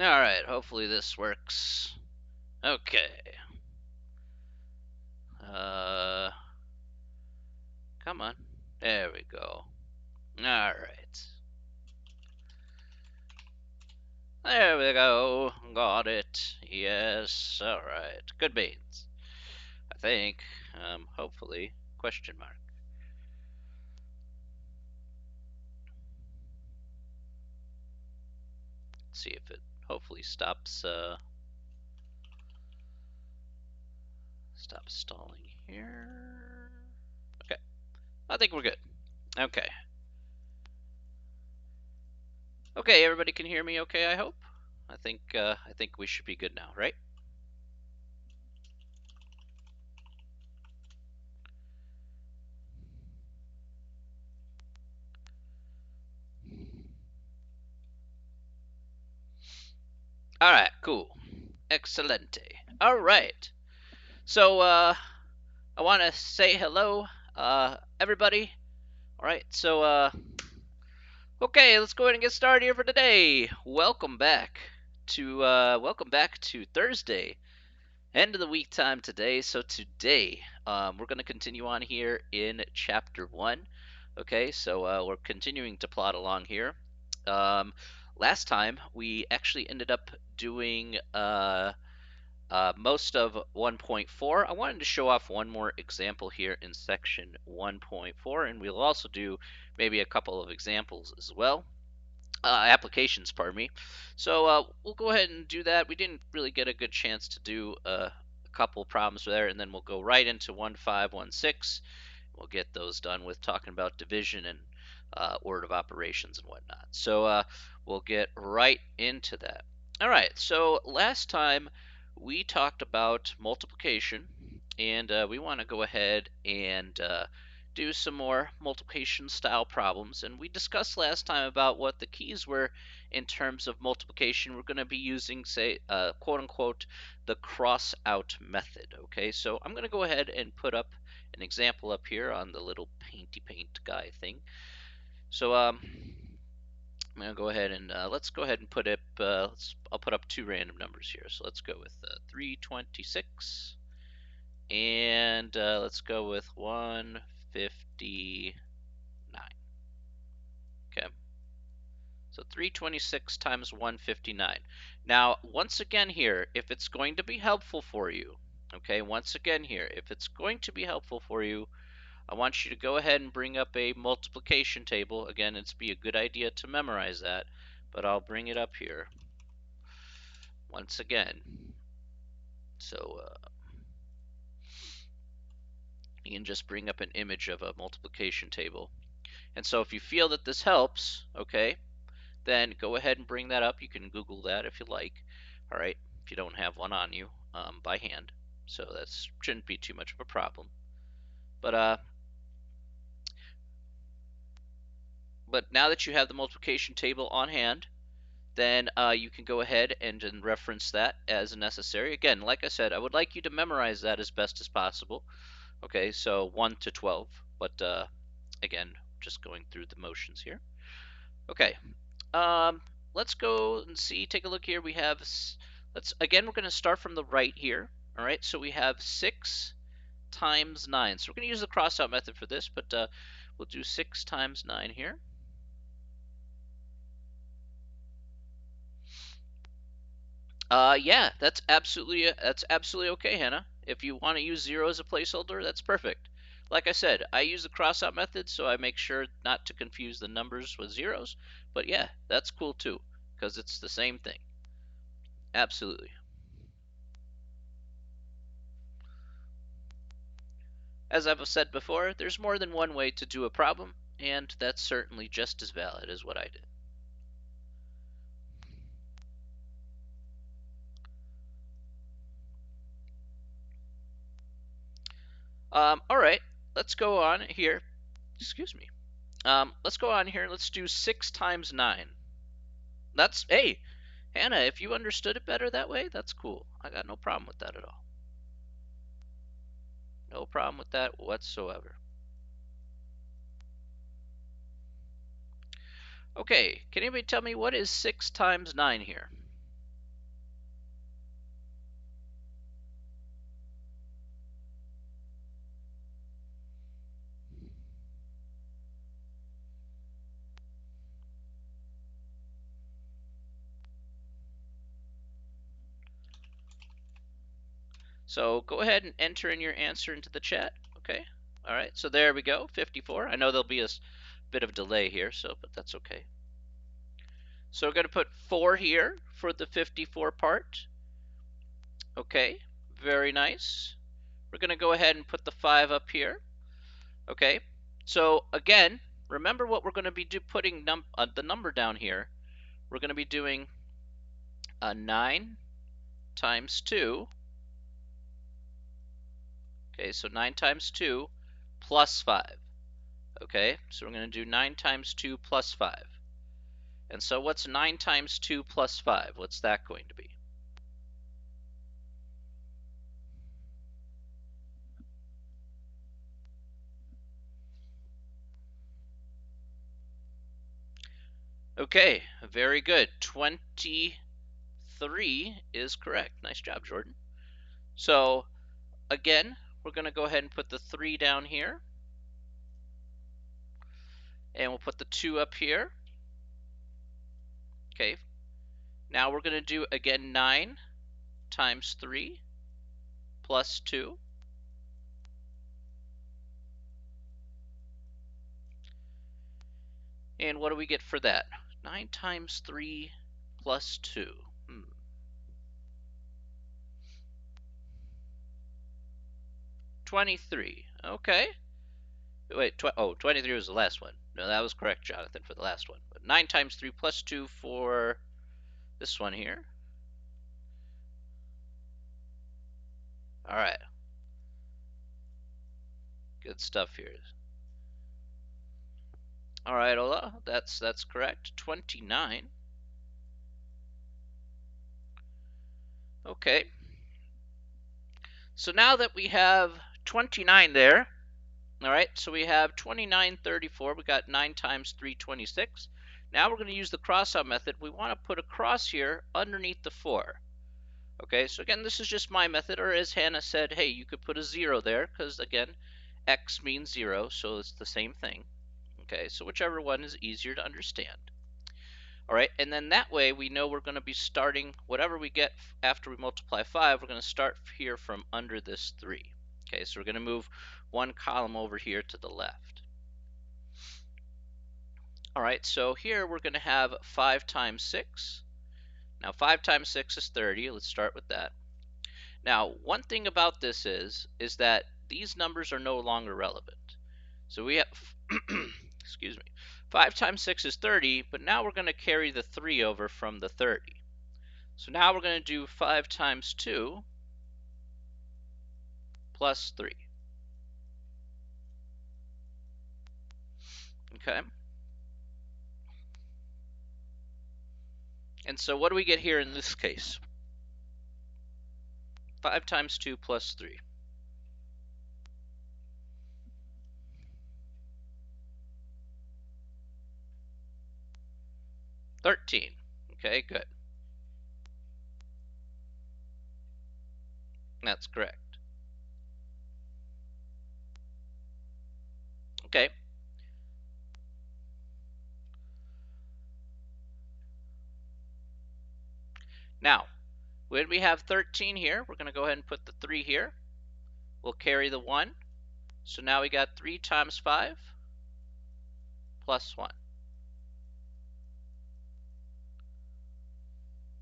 Alright, hopefully this works. Okay. Come on. There we go. Alright. There we go. Got it. Yes. Alright. Good beans. I think. Hopefully. Question mark. Let's see if it hopefully stops stalling here. Okay. I think we're good. Okay. Okay, everybody can hear me okay, I hope. I think we should be good now, right? All right, cool. Excelente. All right. So, I want to say hello, everybody. All right. So, okay, let's go ahead and get started here for today. Welcome back to Thursday, end of the week time today. So today, we're going to continue on here in chapter one. Okay, so we're continuing to plot along here. Last time we actually ended up doing most of 1.4. I wanted to show off one more example here in section 1.4, and we'll also do maybe a couple of examples as well. Applications, pardon me. So we'll go ahead and do that. We didn't really get a good chance to do a couple problems there, and then we'll go right into 1.5, 1.6. We'll get those done with talking about division and order of operations and whatnot. So we'll get right into that. All right, so last time we talked about multiplication, and we want to go ahead and do some more multiplication style problems. And we discussed last time about what the keys were in terms of multiplication. We're going to be using, say, quote unquote, the cross out method. Okay, so I'm going to go ahead and put up an example up here on the little painty paint guy thing. So I'm going to go ahead and let's go ahead and put up, I'll put up two random numbers here. So let's go with 326 and let's go with 159. Okay. So 326 times 159. Now, once again here, if it's going to be helpful for you, okay, once again here, if it's going to be helpful for you, I want you to go ahead and bring up a multiplication table. Again, it's be a good idea to memorize that, but I'll bring it up here once again. So you can just bring up an image of a multiplication table. And so if you feel that this helps, okay, then go ahead and bring that up. You can Google that if you like, all right, if you don't have one on you by hand. So that shouldn't be too much of a problem. But now that you have the multiplication table on hand, then you can go ahead and reference that as necessary. Again, like I said, I would like you to memorize that as best as possible. Okay, so 1 to 12, but again, just going through the motions here. Okay, let's go and see, take a look here. We have, we're going to start from the right here. All right, so we have 6 times 9. So we're going to use the cross-out method for this, but we'll do 6 times 9 here. Yeah, that's absolutely okay, Hannah. If you want to use 0 as a placeholder, that's perfect. Like I said, I use the cross-out method, so I make sure not to confuse the numbers with zeros. But yeah, that's cool too, because it's the same thing. Absolutely. As I've said before, there's more than one way to do a problem, and that's certainly just as valid as what I did. All right, let's go on here. Excuse me. Let's go on here. Let's do 6 times 9. That's, hey, Hannah, if you understood it better that way, that's cool. I got no problem with that at all. No problem with that whatsoever. Okay, can anybody tell me what is 6 times 9 here? So go ahead and enter in your answer into the chat. Okay. All right. So there we go. 54. I know there'll be a bit of delay here, but that's okay. So we're going to put 4 here for the 54 part. Okay. Very nice. We're going to go ahead and put the 5 up here. Okay. So again, remember what we're going to be putting the number down here. We're going to be doing 9 times 2. Okay, so 9 times 2 plus 5. Okay, so we're going to do 9 times 2 plus 5. And so what's 9 times 2 plus 5? What's that going to be? Okay, very good. 23 is correct. Nice job, Jordan. So again, we're going to go ahead and put the 3 down here. And we'll put the 2 up here. Okay, now we're going to do again 9 times 3 plus 2. And what do we get for that? 9 times 3 plus 2. 23. Okay. Wait, 23 was the last one. No, that was correct, Jonathan, for the last one. But 9 times 3 plus 2 for this one here. All right. Good stuff here. All right, Ola, that's correct. 29. Okay. So now that we have 29 there, all right, so we have 2934. We got 9 times 3, 26. Now we're going to use the cross-out method. We want to put a cross here underneath the 4. Okay, so again, this is just my method, or as Hannah said, hey, you could put a 0 there, because again, x means 0, so it's the same thing. Okay, so whichever one is easier to understand. All right, and then that way we know we're going to be starting, whatever we get after we multiply 5, we're going to start here from under this 3. Okay, so we're going to move one column over here to the left. All right, so here we're going to have 5 times 6. Now 5 times 6 is 30. Let's start with that. Now, one thing about this is that these numbers are no longer relevant. So we have, excuse me, 5 times 6 is 30, but now we're going to carry the 3 over from the 30. So now we're going to do 5 times 2 plus 3. Okay. And so what do we get here in this case? 5 times 2 plus 3. 13. Okay, good. That's correct. Okay. Now, when we have 13 here, we're going to go ahead and put the 3 here. We'll carry the 1. So now we got 3 times 5 plus 1.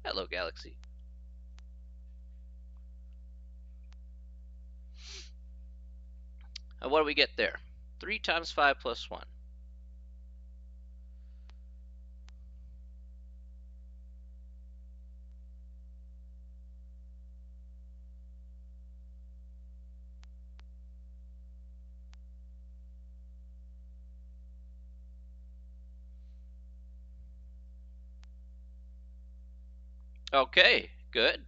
Hello, Galaxy. And what do we get there? 3 times 5 plus 1. Okay, good.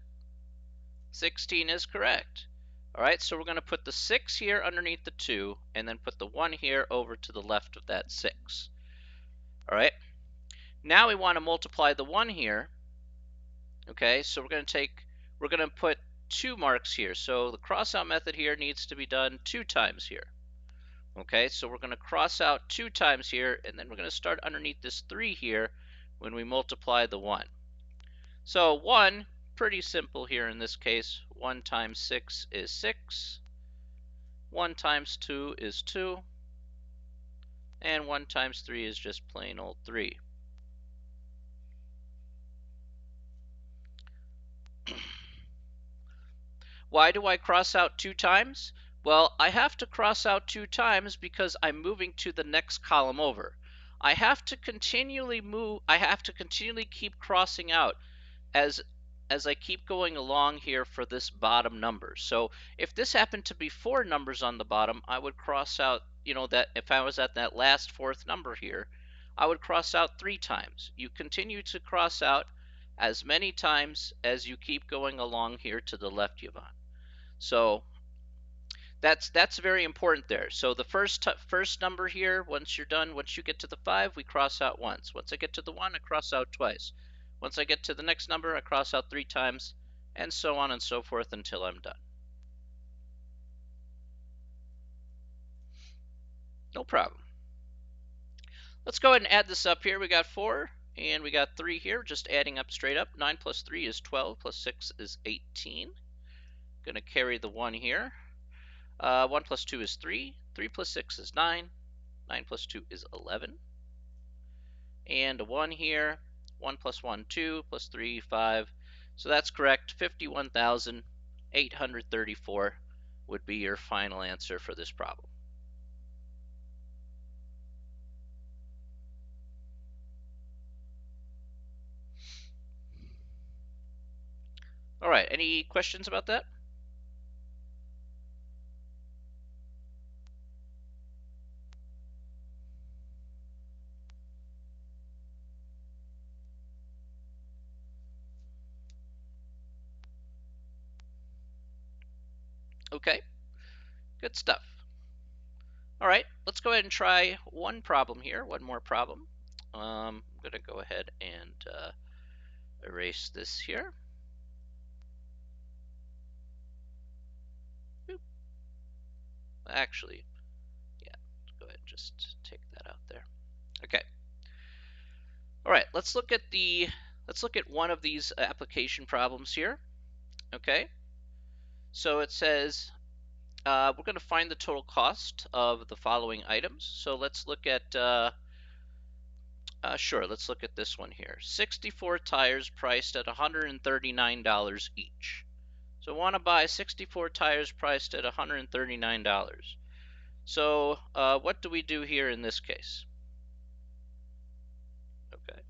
16 is correct. All right, so we're going to put the 6 here underneath the 2, and then put the 1 here over to the left of that 6. All right, now we want to multiply the 1 here. Okay, so we're going to put 2 marks here. So the cross-out method here needs to be done 2 times here. Okay, so we're going to cross out 2 times here, and then we're going to start underneath this 3 here when we multiply the 1. So 1 pretty simple here in this case. 1 times 6 is 6. 1 times 2 is 2. And 1 times 3 is just plain old 3. Why do I cross out 2 times? Well, I have to cross out 2 times because I'm moving to the next column over. I have to continually keep crossing out as I keep going along here for this bottom number. So if this happened to be 4 numbers on the bottom, I would cross out, that if I was at that last 4th number here, I would cross out 3 times. You continue to cross out as many times as you keep going along here to the left, Yvonne. So that's very important there. So the first number here, once you get to the 5, we cross out once. Once I get to the 1, I cross out twice. Once I get to the next number, I cross out 3 times, and so on and so forth until I'm done. No problem. Let's go ahead and add this up here. We got 4 and we got 3 here, just adding up straight up. 9 plus 3 is 12, plus 6 is 18. Gonna carry the 1 here. 1 plus 2 is 3. 3 plus 6 is 9. 9 plus 2 is 11. And a 1 here. 1 plus 1, 2, plus 3, 5. So that's correct. 51,834 would be your final answer for this problem. All right, any questions about that? Okay, good stuff. All right, let's go ahead and try one problem here, one more problem. I'm going to go ahead and erase this here. Boop. Actually, yeah, go ahead and just take that out there. Okay. All right, let's look at one of these application problems here. Okay. So it says we're going to find the total cost of the following items. So let's look at let's look at this one here. 64 tires priced at $139 each. So I want to buy 64 tires priced at $139. So what do we do here in this case? Okay.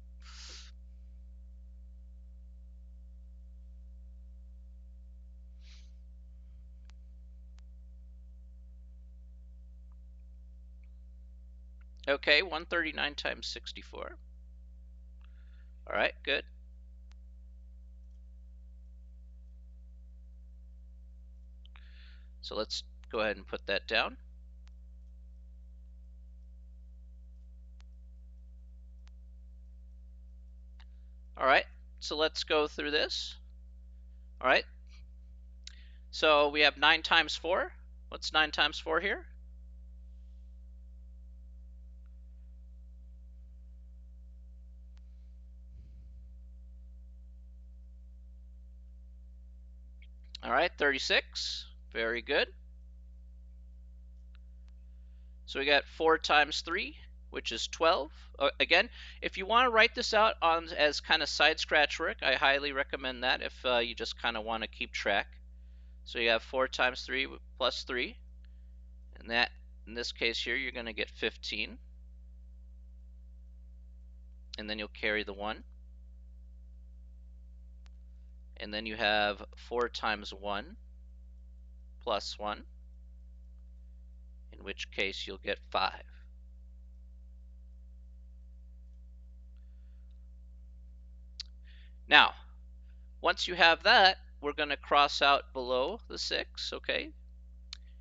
Okay, 139 times 64. All right, good. So let's go ahead and put that down. All right, so let's go through this. All right, so we have 9 times 4. What's 9 times 4 here? All right, 36. Very good. So we got 4 times 3, which is 12. Again, if you want to write this out as kind of side scratch work, I highly recommend that if you just kind of want to keep track. So you have 4 times 3 plus 3. And that, in this case here, you're going to get 15. And then you'll carry the 1. And then you have 4 times 1 plus 1, in which case you'll get 5. Now, once you have that, we're going to cross out below the 6, okay?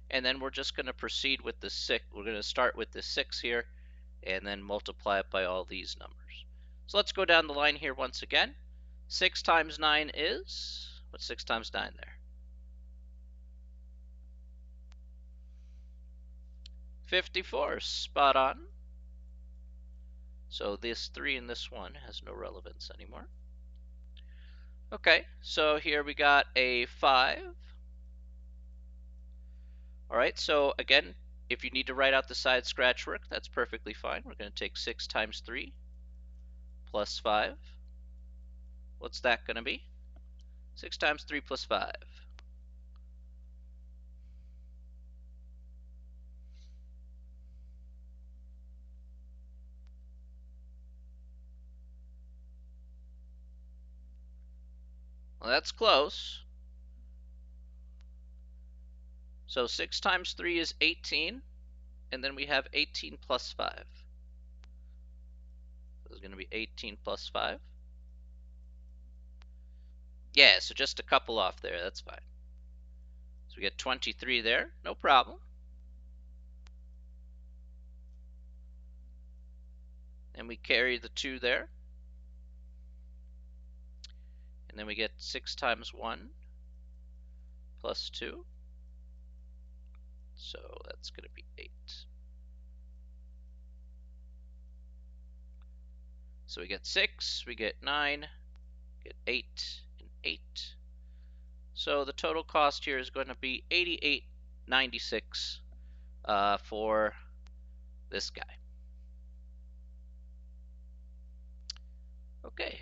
And then we're just going to proceed with the 6. We're going to start with the 6 here and then multiply it by all these numbers. So let's go down the line here once again. 6 times 9 is, what's 6 times 9 there? 54, spot on. So this 3 and this 1 has no relevance anymore. Okay, so here we got a 5. All right, so again, if you need to write out the side scratch work, that's perfectly fine. We're going to take 6 times 3 plus 5. What's that going to be? 6 times 3 plus 5. Well, that's close. So 6 times 3 is 18, and then we have 18 plus 5. This is going to be 18 plus 5. Yeah, so just a couple off there, that's fine. So we get 23 there, no problem. And we carry the 2 there. And then we get 6 times 1 plus 2. So that's going to be 8. So we get 6, we get 9, get 8, and 8. So the total cost here is going to be $88.96 for this guy. Okay.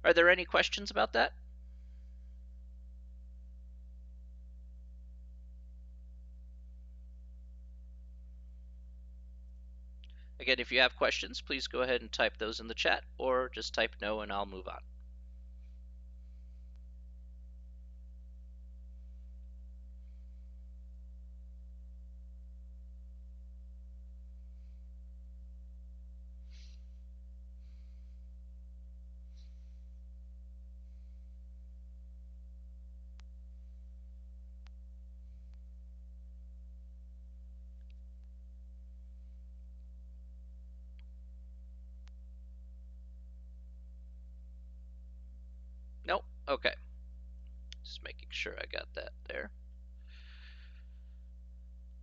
Are there any questions about that? Again, if you have questions, please go ahead and type those in the chat, or just type no and I'll move on. Nope. Okay. Just making sure I got that there.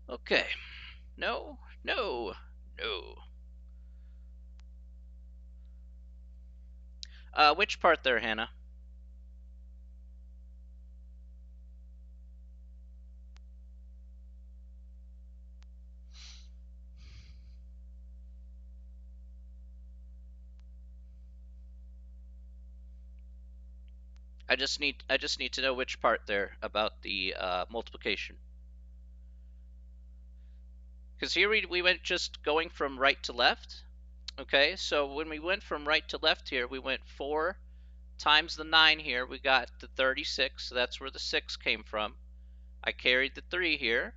Okay. No, no, no. Which part there, Hannah? I just need to know which part there about the multiplication. Because here we went just going from right to left. Okay, so when we went from right to left here, we went 4 times the 9 here. We got the 36, so that's where the 6 came from. I carried the 3 here.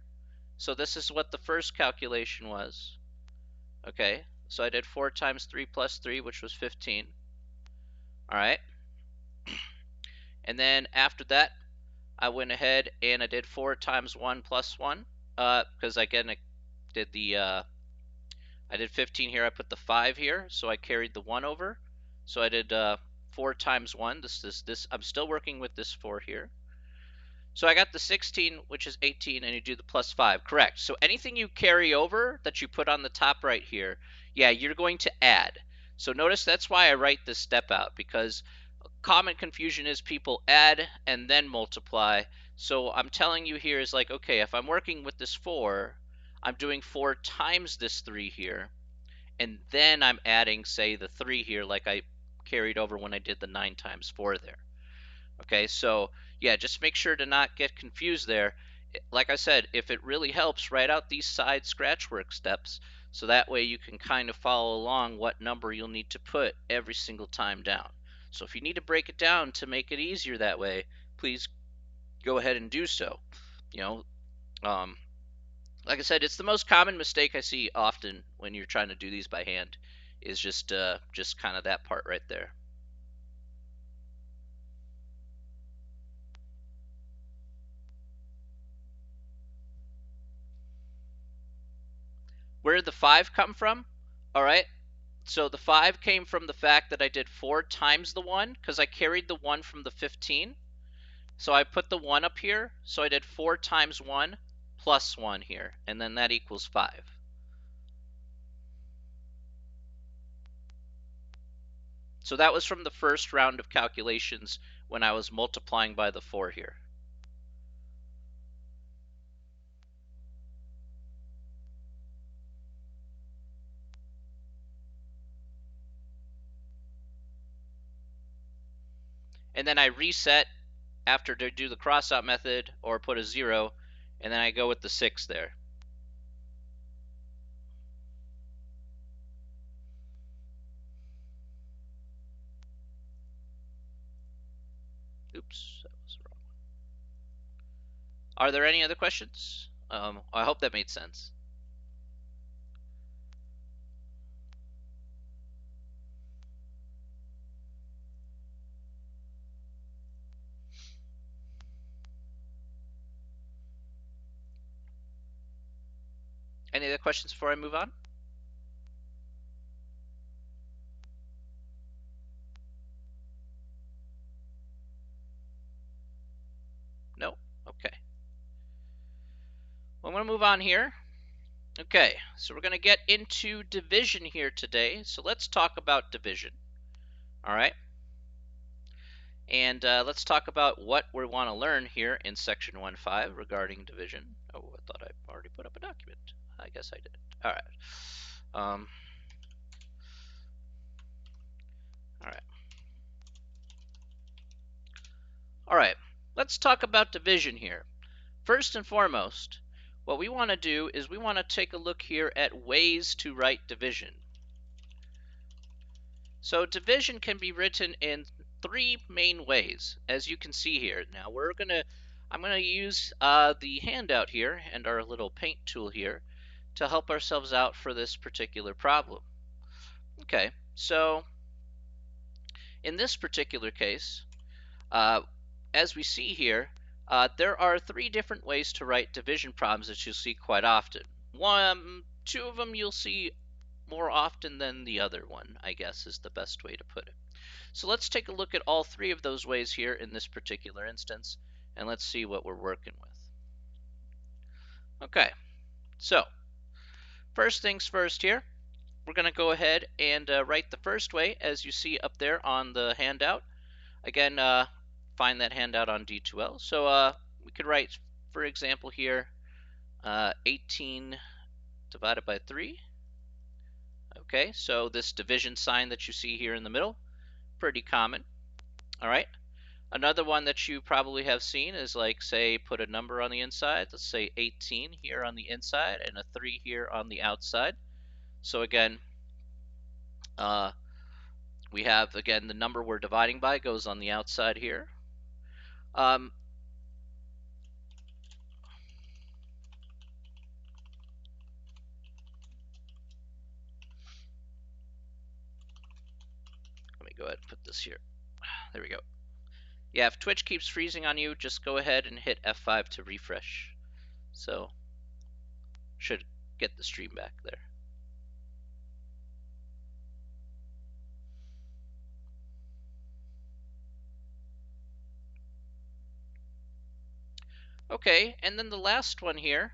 So this is what the first calculation was. Okay, so I did 4 times 3 plus 3, which was 15. All right. And then after that, I went ahead and I did 4 times 1 plus 1. Because again, I did the I did 15 here. I put the 5 here, so I carried the 1 over. So I did 4 times 1. This. I'm still working with this 4 here. So I got the 16, which is 18, and you do the plus 5. Correct. So anything you carry over that you put on the top right here, yeah, you're going to add. So notice that's why I write this step out, because common confusion is people add and then multiply. So I'm telling you here is like, okay, if I'm working with this 4, I'm doing 4 times this 3 here, and then I'm adding, say, the 3 here like I carried over when I did the 9 times 4 there. Okay, so yeah, just make sure to not get confused there. Like I said, if it really helps, write out these side scratch work steps so that way you can kind of follow along what number you'll need to put every single time down. So if you need to break it down to make it easier that way, please go ahead and do so. You know, um, like I said, it's the most common mistake I see often when you're trying to do these by hand is just kind of that part right there. Where did the 5 come from? All right, so the 5 came from the fact that I did 4 times the 1 because I carried the 1 from the 15. So I put the 1 up here. So I did 4 times 1 plus 1 here, and then that equals 5. So that was from the first round of calculations when I was multiplying by the 4 here. And then I reset after to do the crossout method or put a 0, and then I go with the 6 there. Oops, that was wrong. Are there any other questions? I hope that made sense. Any other questions before I move on? No? Okay. Well, I'm going to move on here. Okay, so we're going to get into division here today. So let's talk about division. All right. And let's talk about what we want to learn here in section 1.5 regarding division. Oh, I thought I already put up a document. I guess I did. All right. All right. All right. Let's talk about division here. First and foremost, what we want to do is we want to take a look here at ways to write division. So division can be written in 3 main ways, as you can see here. Now I'm gonna use the handout here and our little paint tool here to help ourselves out for this particular problem. Okay, so in this particular case, as we see here, there are 3 different ways to write division problems that you'll see quite often. 2 of them you'll see more often than the other one, I guess is the best way to put it. So let's take a look at all 3 of those ways here in this particular instance, and let's see what we're working with. Okay, so first things first here, we're going to go ahead and write the first way as you see up there on the handout. Again, find that handout on D2L. So we could write, for example here, 18 divided by 3. Okay, so this division sign that you see here in the middle, pretty common. All right. Another one that you probably have seen is like, say, put a number on the inside. Let's say 18 here on the inside and a 3 here on the outside. So again, we have, again, the number we're dividing by goes on the outside here. Let me go ahead and put this here. There we go. Yeah, if Twitch keeps freezing on you, just go ahead and hit F5 to refresh. So, should get the stream back there. Okay, and then the last one here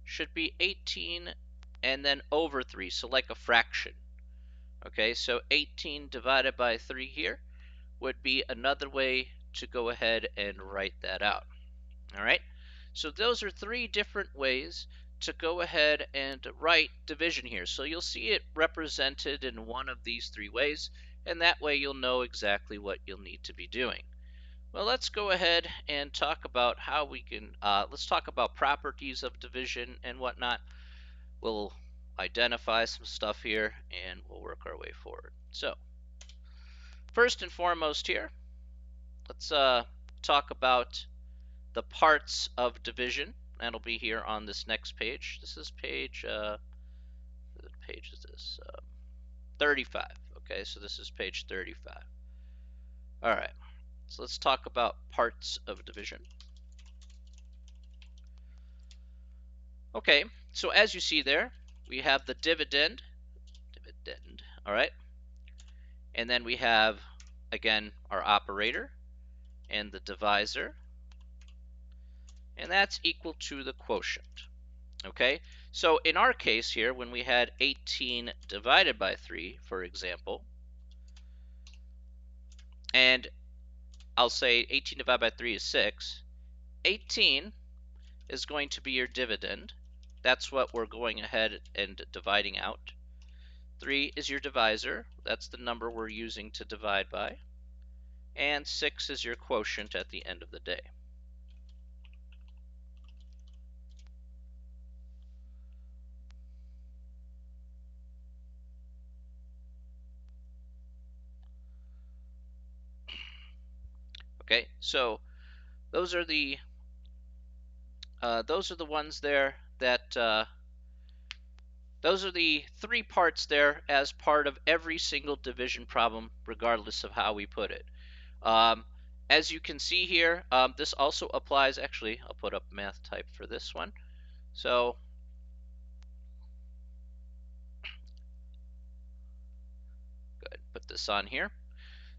should be 18 and then over 3, so like a fraction. Okay, so 18 divided by 3 here would be another way to go ahead and write that out. All right, so those are 3 different ways to go ahead and write division here. So you'll see it represented in one of these 3 ways, and that way you'll know exactly what you'll need to be doing. Well, let's go ahead and talk about how we can, let's talk about properties of division and whatnot. We'll identify some stuff here and we'll work our way forward. So, first and foremost here, let's talk about the parts of division. That'll be here on this next page. This is page, what page is this? 35. Okay, so this is page 35. All right. So let's talk about parts of division. Okay, so as you see there, we have the dividend, all right? And then we have, again, our operator and the divisor, and that's equal to the quotient, okay? So in our case here, when we had 18 divided by 3, for example, and I'll say 18 divided by 3 is 6. 18 is going to be your dividend. That's what we're going ahead and dividing out. 3 is your divisor. That's the number we're using to divide by. And 6 is your quotient at the end of the day. Okay, so those are the ones there that those are the 3 parts there as part of every single division problem, regardless of how we put it. As you can see here, this also applies. Actually, I'll put up math type for this one. So go ahead and put this on here.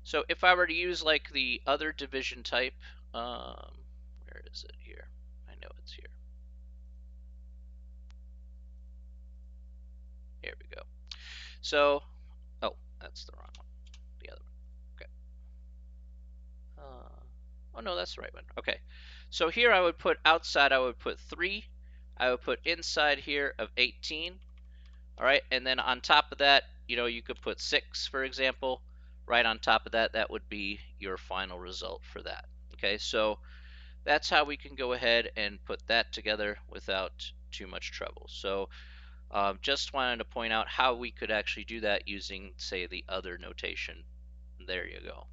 So if I were to use like the other division type, where is it here? I know it's here. Here we go. So, oh, that's the wrong one. The other one. Okay. Oh no, that's the right one. Okay. So here I would put outside, I would put 3. I would put inside here of 18. All right, and then on top of that, you could put 6, for example. Right on top of that, that would be your final result for that. Okay, so that's how we can go ahead and put that together without too much trouble. So just wanted to point out how we could actually do that using, say, the other notation. There you go.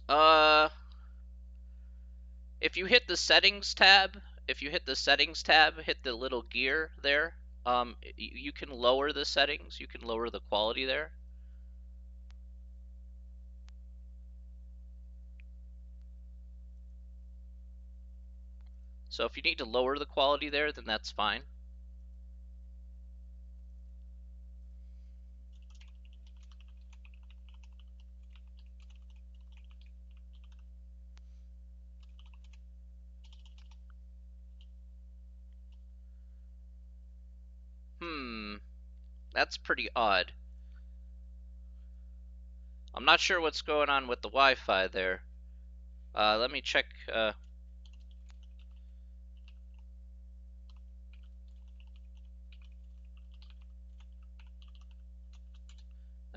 Uh, if you hit the settings tab, hit the little gear there. You can lower the settings. You can lower the quality there. So if you need to lower the quality there, then that's fine. That's pretty odd. I'm not sure what's going on with the Wi-Fi there. Let me check. Let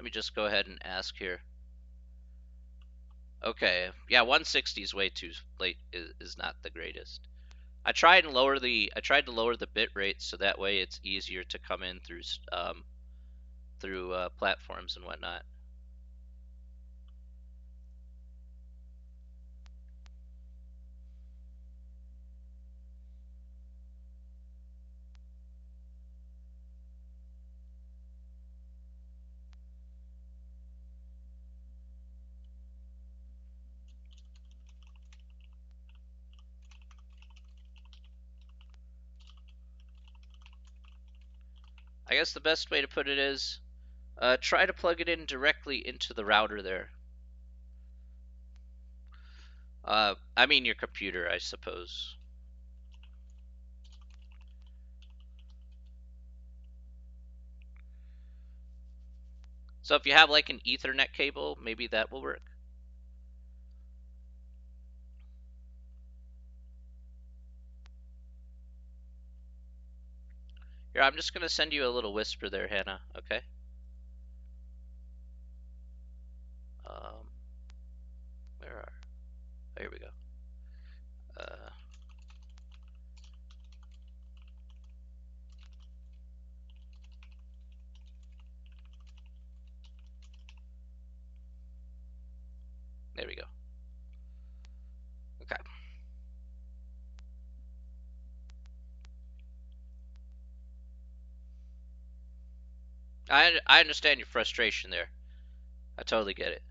me just go ahead and ask here. Okay, yeah, 160 is way too late. Is not the greatest. I tried to lower the bit rate so that way it's easier to come in through platforms and whatnot. I guess the best way to put it is try to plug it in directly into the router there. I mean your computer, I suppose. So if you have like an Ethernet cable, maybe that will work. Here, I'm just gonna send you a little whisper there, Hannah. Okay. Um, where are? Oh, here we go. Uh, there we go. Okay. I understand your frustration there. I totally get it.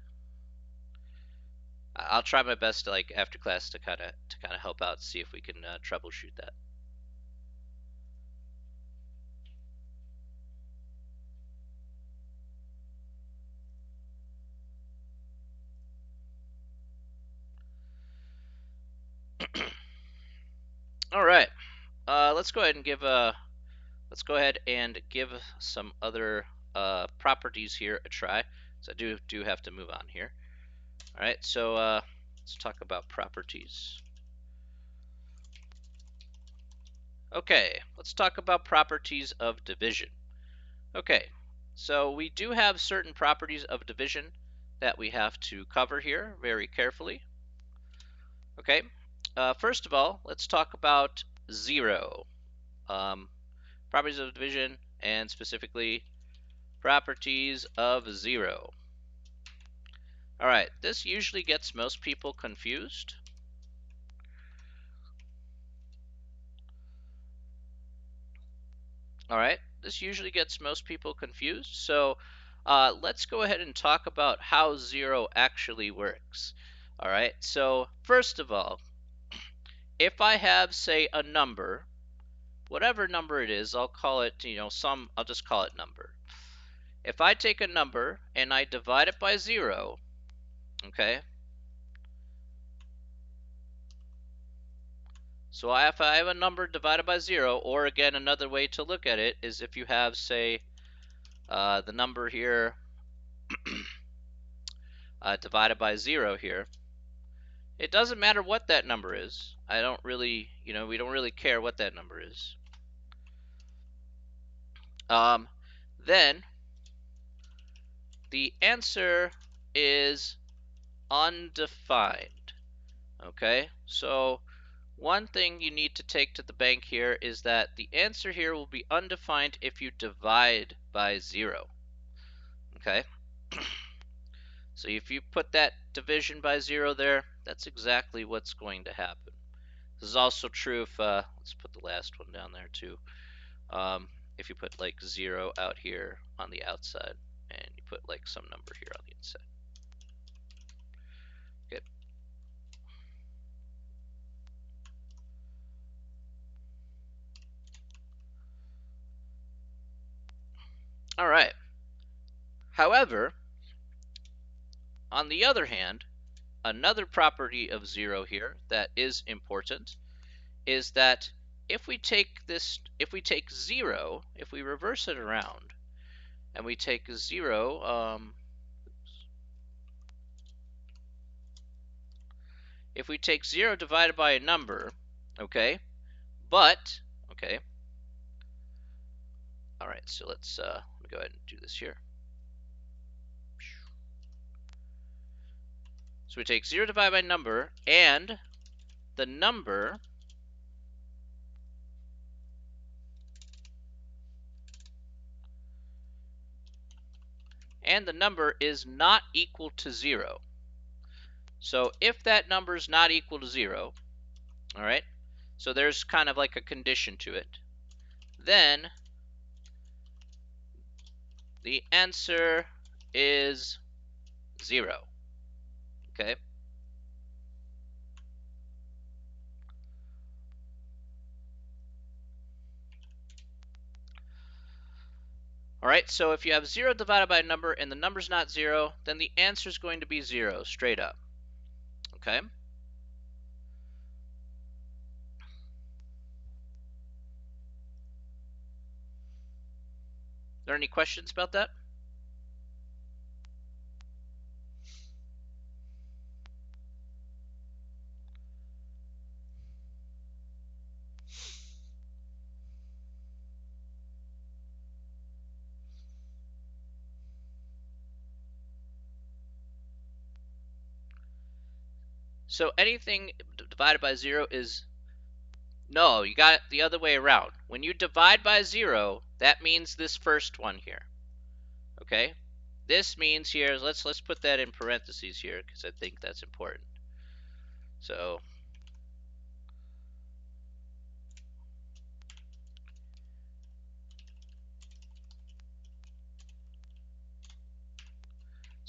I'll try my best to, like, after class to kind of help out, see if we can troubleshoot that. All right. Let's go ahead and give some other properties here a try. So I do have to move on here. All right. So let's talk about properties. Okay. Let's talk about properties of division. Okay. So we do have certain properties of division that we have to cover here very carefully. Okay. First of all, let's talk about 0. Properties of division, and specifically properties of 0. All right, this usually gets most people confused. All right, this usually gets most people confused. So let's go ahead and talk about how 0 actually works. All right, so first of all, if I have, say, a number, whatever number it is, I'll call it, I'll just call it number. If I take a number and I divide it by 0, okay, so if I have a number divided by 0, or again, another way to look at it is if you have, say, the number here divided by 0 here, it doesn't matter what that number is. I don't really, we don't really care what that number is. Then the answer is undefined. Okay, so one thing you need to take to the bank here is that the answer here will be undefined if you divide by 0. Okay, so if you put that division by 0 there, that's exactly what's going to happen. This is also true if, let's put the last one down there too. If you put like 0 out here on the outside, and you put like some number here on the inside. Good. All right. However, on the other hand, another property of 0 here that is important is that if we take 0, if we reverse it around, and we take 0, if we take 0 divided by a number, okay, but, okay, all right, so let's let me go ahead and do this here. So we take 0 divided by number, and the number is not equal to 0. So if that number is not equal to 0, all right, so there's kind of like a condition to it, then the answer is 0. Okay. All right, so if you have 0 divided by a number and the number's not 0, then the answer is going to be 0 straight up. Okay. Are there any questions about that? So anything divided by 0 is, no, you got it the other way around. When you divide by 0, that means this first one here. Okay? This means here, let's put that in parentheses here because I think that's important. So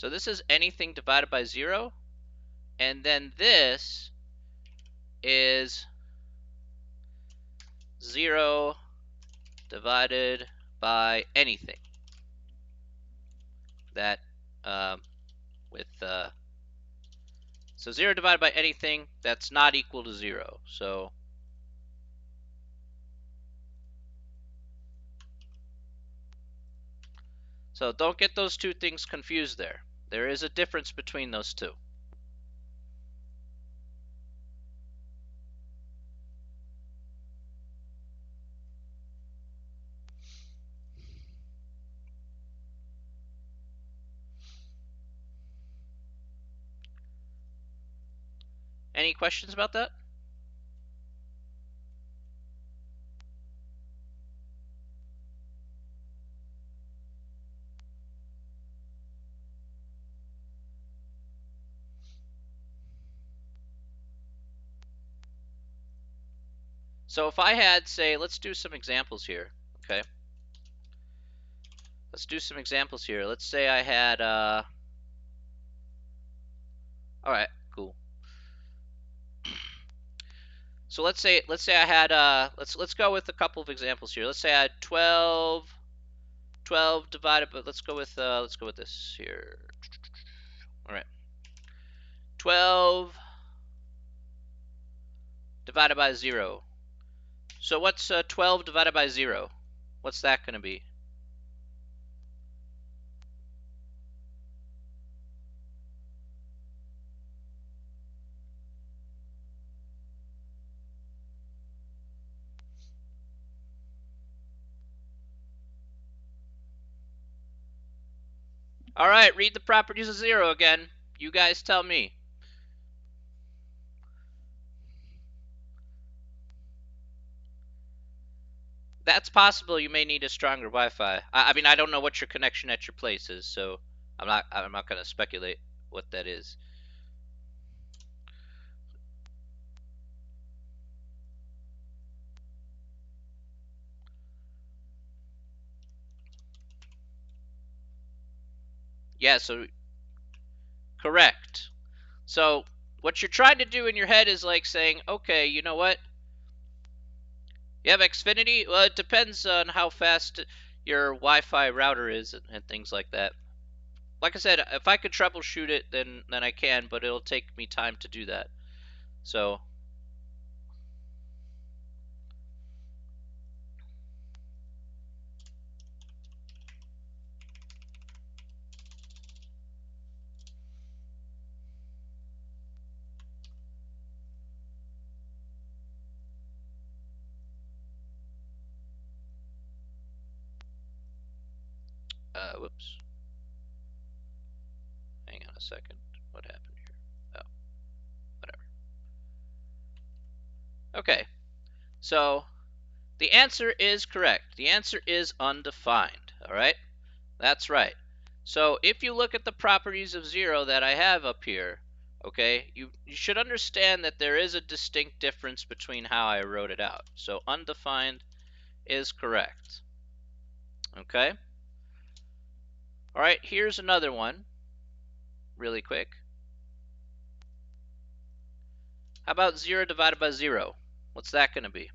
this is anything divided by 0, and then this is 0 divided by anything that so 0 divided by anything that's not equal to 0. So So don't get those two things confused there. There is a difference between those two. Any questions about that? So if I had, say, let's do some examples here, okay? Let's do some examples here. Let's say I had, all right, cool. So let's say I had, let's go with a couple of examples here. Let's say I had 12 divided, but let's go with this here. All right, 12 divided by 0. So what's 12 divided by 0? What's that going to be? All right, read the properties of 0 again. You guys tell me. That's possible. You may need a stronger Wi-Fi. I mean, I don't know what your connection at your place is, so I'm not going to speculate what that is. Yeah, so correct. So what you're trying to do in your head is like saying, okay, you know what? You have Xfinity? Well, it depends on how fast your Wi-Fi router is and things like that. Like I said, if I could troubleshoot it, then I can, but it'll take me time to do that. So whoops. Hang on a second. What happened here? Oh, whatever. Okay. So the answer is correct. The answer is undefined. All right? That's right. So if you look at the properties of 0 that I have up here, okay, you should understand that there is a distinct difference between how I wrote it out. So undefined is correct. Okay? All right, here's another one really quick. How about 0 divided by 0? What's that going to be?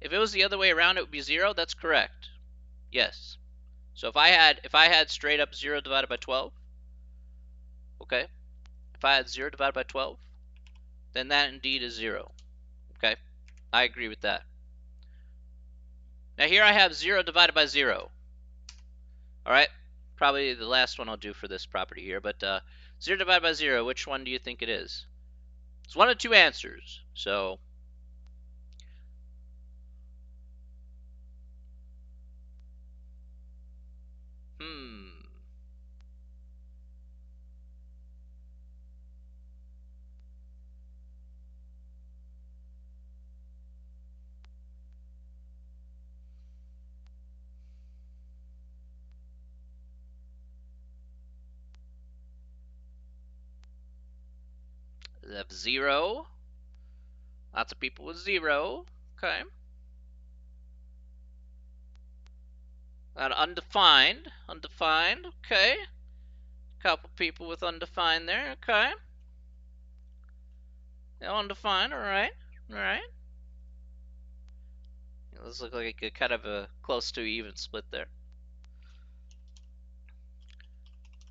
If it was the other way around, it would be 0. That's correct. Yes. So if I had straight up 0 divided by 12, okay? If I had 0 divided by 12, then that indeed is 0. Okay? I agree with that. Now here I have 0 divided by 0. All right? Probably the last one I'll do for this property here, but 0 divided by 0, which one do you think it is? It's one of two answers. So I have 0. Lots of people with 0. Okay. Undefined. Undefined. Okay. Couple people with undefined there. Okay. Undefined. All right. All right. This looks like a kind of a close to even split there.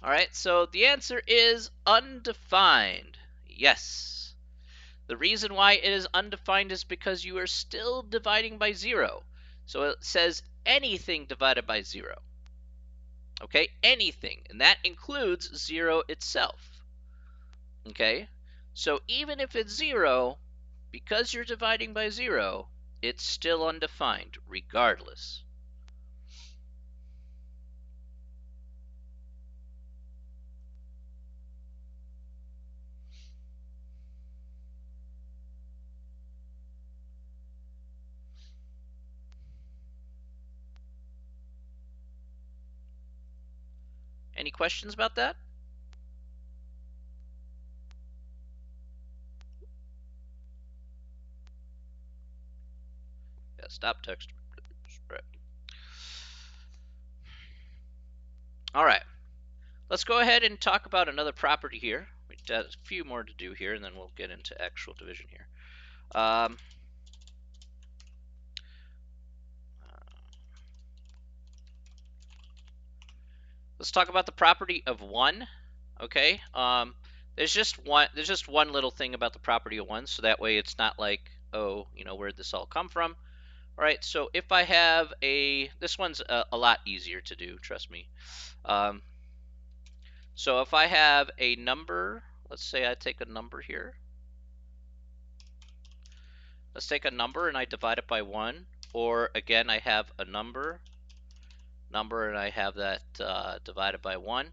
All right. So the answer is undefined. Yes. The reason why it is undefined is because you are still dividing by 0. So it says anything divided by 0. Okay, anything, and that includes 0 itself. Okay, so even if it's 0, because you're dividing by 0, it's still undefined regardless. Any questions about that? Yeah, stop text. Right. All right. Let's go ahead and talk about another property here. We got a few more to do here, and then we'll get into actual division here. Let's talk about the property of 1. Okay. There's just one little thing about the property of 1, so that way it's not like, oh, where'd this all come from? All right. So if I have this one's a lot easier to do. Trust me. So if I have a number, let's say I take a number here. Let's take a number and I divide it by 1. Or again, I have a number and I have that divided by 1.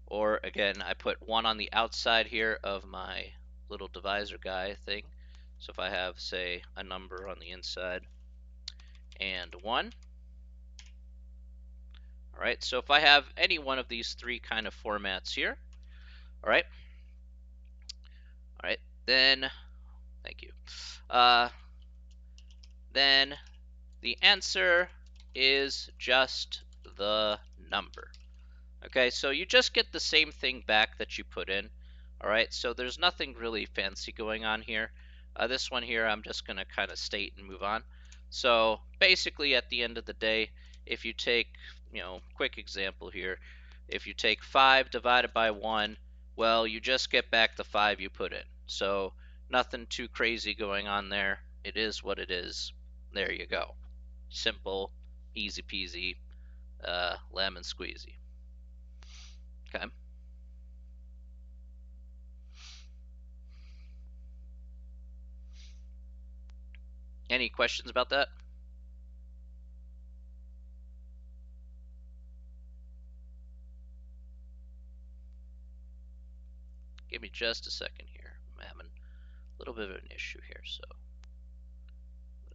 Or again, I put 1 on the outside here of my little divisor guy thing. So if I have, say, a number on the inside and 1. All right, so if I have any one of these 3 kind of formats here, all right, then, thank you. Then the answer is just the number. Okay, so you just get the same thing back that you put in. All right, so there's nothing really fancy going on here. This one here, I'm just going to kind of state and move on. So basically, at the end of the day, if you take, quick example here, if you take 5 divided by 1, well, you just get back the 5 you put in. So nothing too crazy going on there. It is what it is. There you go. Simple, easy peasy, lemon squeezy. Okay. Any questions about that? Give me just a second here. I'm having a little bit of an issue here, so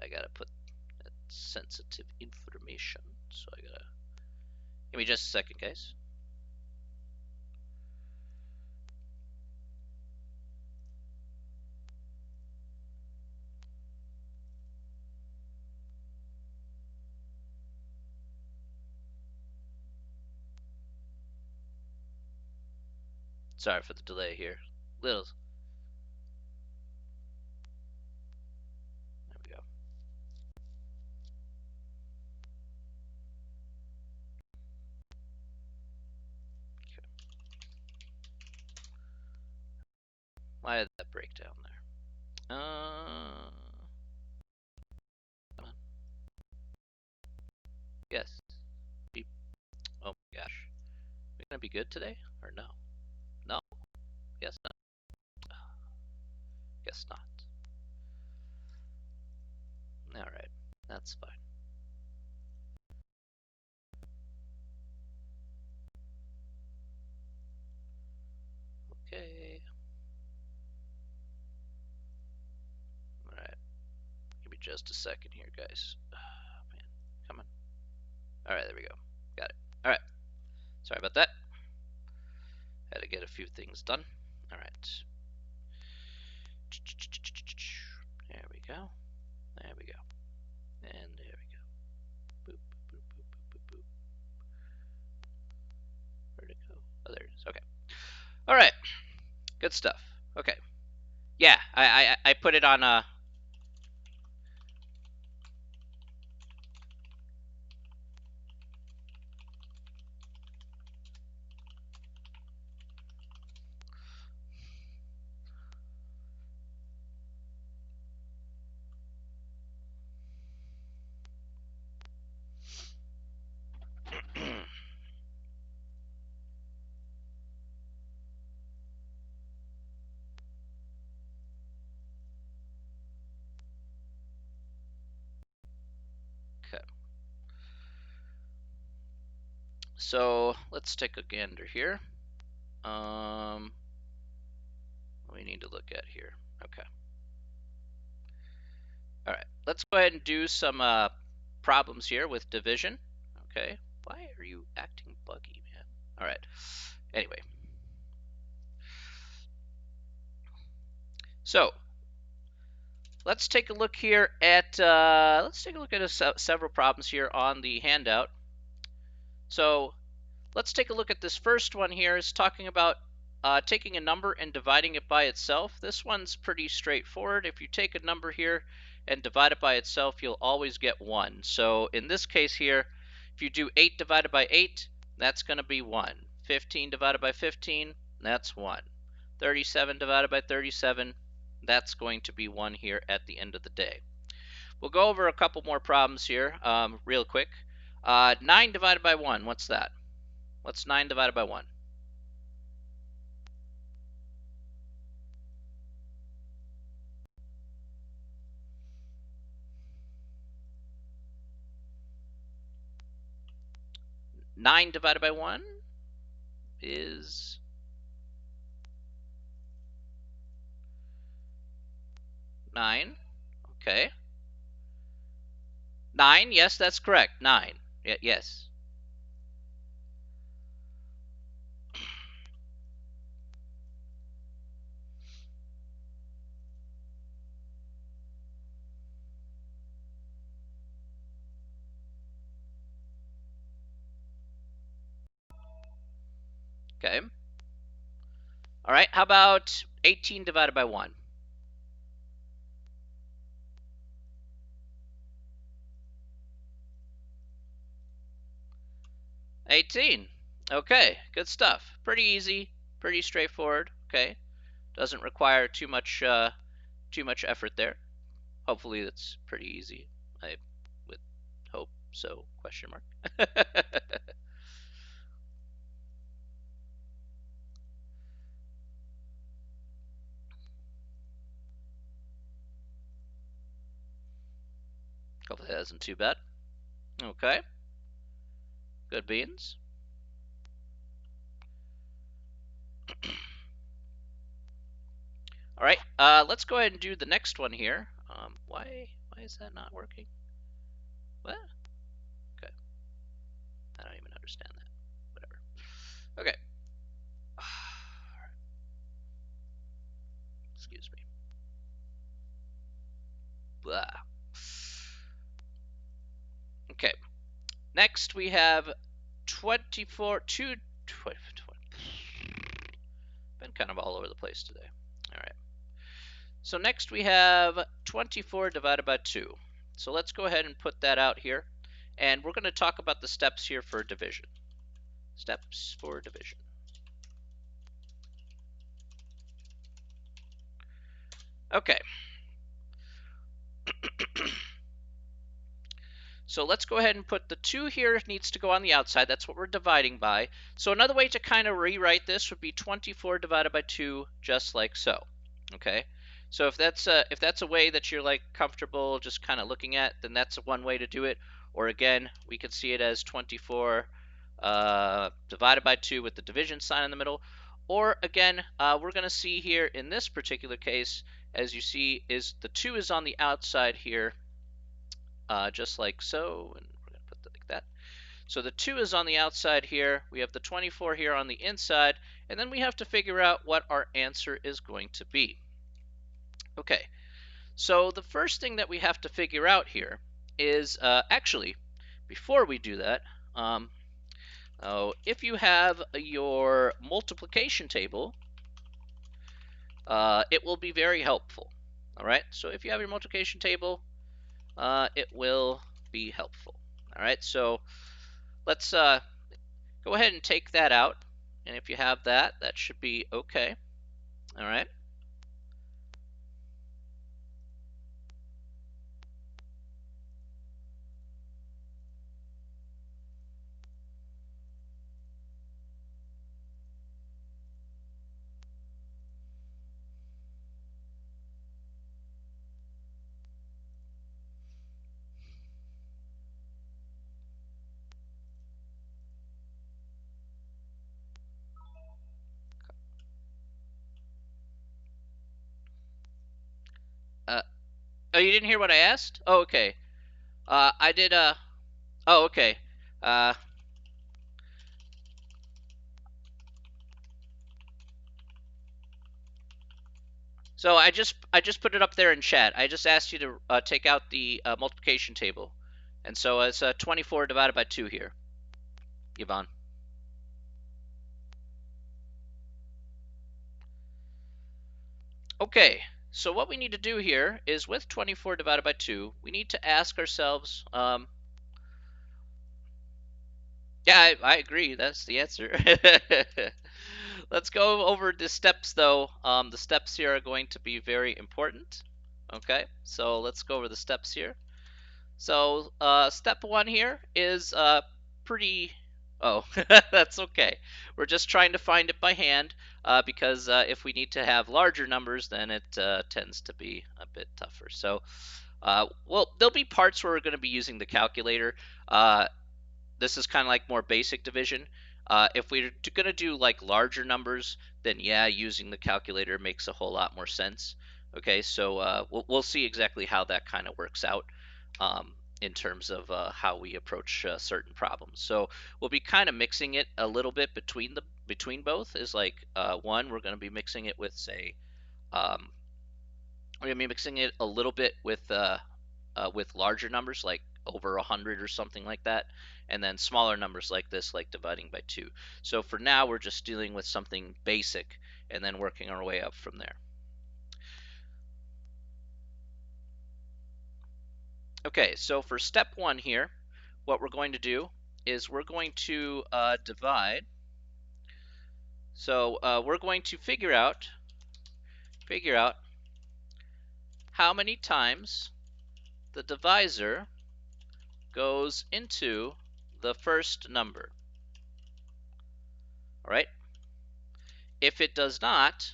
I gotta put that sensitive information. So I gotta give me just a second, guys. Sorry for the delay here. Little. There we go. Okay. Why did that break down there? Come on. Yes. Oh my gosh. Are we gonna be good today or no? No. Guess not. Guess not. All right. That's fine. Okay. All right. Give me just a second here, guys. Oh, man, come on. All right, there we go. Got it. All right. Sorry about that. Had to get a few things done. All right. There we go. There we go. And there we go. Boop, boop, boop, boop, boop, boop. Where'd it go? Oh, there it is. Okay. All right. Good stuff. Okay. Yeah, I put it on a. so let's take a gander here. We need to look at here. Okay. All right. Let's go ahead and do some problems here with division. Okay. Why are you acting buggy, man? All right. Anyway. So let's take a look here at several problems here on the handout. So let's take a look at this first one here. It's talking about taking a number and dividing it by itself. This one's pretty straightforward. If you take a number here and divide it by itself, you'll always get 1. So in this case here, if you do 8 divided by 8, that's going to be 1. 15 divided by 15, that's 1. 37 divided by 37, that's going to be 1 here at the end of the day. We'll go over a couple more problems here real quick. 9 divided by 1, what's that? What's 9 divided by 1? Nine divided by 1 is 9. Okay. 9, yes, that's correct. 9. Yes. Okay. All right, how about 18 divided by 1? 18. Okay, good stuff. Pretty easy, pretty straightforward. Okay, doesn't require too much effort there. Hopefully, that's pretty easy. I would hope so. Question mark. Hopefully, that isn't too bad. Okay, good beans. All right, let's go ahead and do the next one here. Why is that not working? What? Okay, I don't even understand that. Whatever. Okay. Excuse me. Blah. Okay. Next we have 24 2 20, been kind of all over the place today. All right. So next we have 24 divided by 2. So let's go ahead and put that out here. And we're going to talk about the steps here for division. Steps for division. Okay. So let's go ahead and put the 2 here needs to go on the outside. That's what we're dividing by. So another way to kind of rewrite this would be 24 divided by 2, just like so. Okay. So if that's a way that you're like comfortable just kind of looking at, then that's one way to do it. Or again, we could see it as 24 divided by 2 with the division sign in the middle. Or again, we're going to see here in this particular case, as you see, is the 2 is on the outside here, just like so, and we're going to put it like that. So the 2 is on the outside here, we have the 24 here on the inside, and then we have to figure out what our answer is going to be. Okay, so the first thing that we have to figure out here is, actually, before we do that, if you have your multiplication table, it will be very helpful. All right, so if you have your multiplication table, it will be helpful. All right, so let's go ahead and take that out. And if you have that, that should be okay. All right. Oh, you didn't hear what I asked? Oh, okay. I did. Oh, okay. Uh, so I just put it up there in chat. I just asked you to take out the multiplication table, and so it's 24 divided by 2 here, Yvonne. Okay. So what we need to do here is with 24 divided by 2, we need to ask ourselves. Yeah, I agree. That's the answer. Let's go over the steps, though. The steps here are going to be very important. Okay, so let's go over the steps here. So step one here is pretty. Oh, that's okay. We're just trying to find it by hand because if we need to have larger numbers, then it tends to be a bit tougher. So, well, there'll be parts where we're going to be using the calculator. This is kind of like more basic division. If we're going to do like larger numbers, then yeah, using the calculator makes a whole lot more sense. Okay, so we'll see exactly how that kind of works out in terms of how we approach certain problems. So we'll be kind of mixing it a little bit between both. Is like one, we're going to be mixing it with say um, we're going to be mixing it a little bit with larger numbers like over 100 or something like that, and then smaller numbers like this, like dividing by 2. So for now, we're just dealing with something basic and then working our way up from there. Okay, so for step one here, what we're going to do is we're going to divide. So we're going to figure out how many times the divisor goes into the first number. All right. If it does not,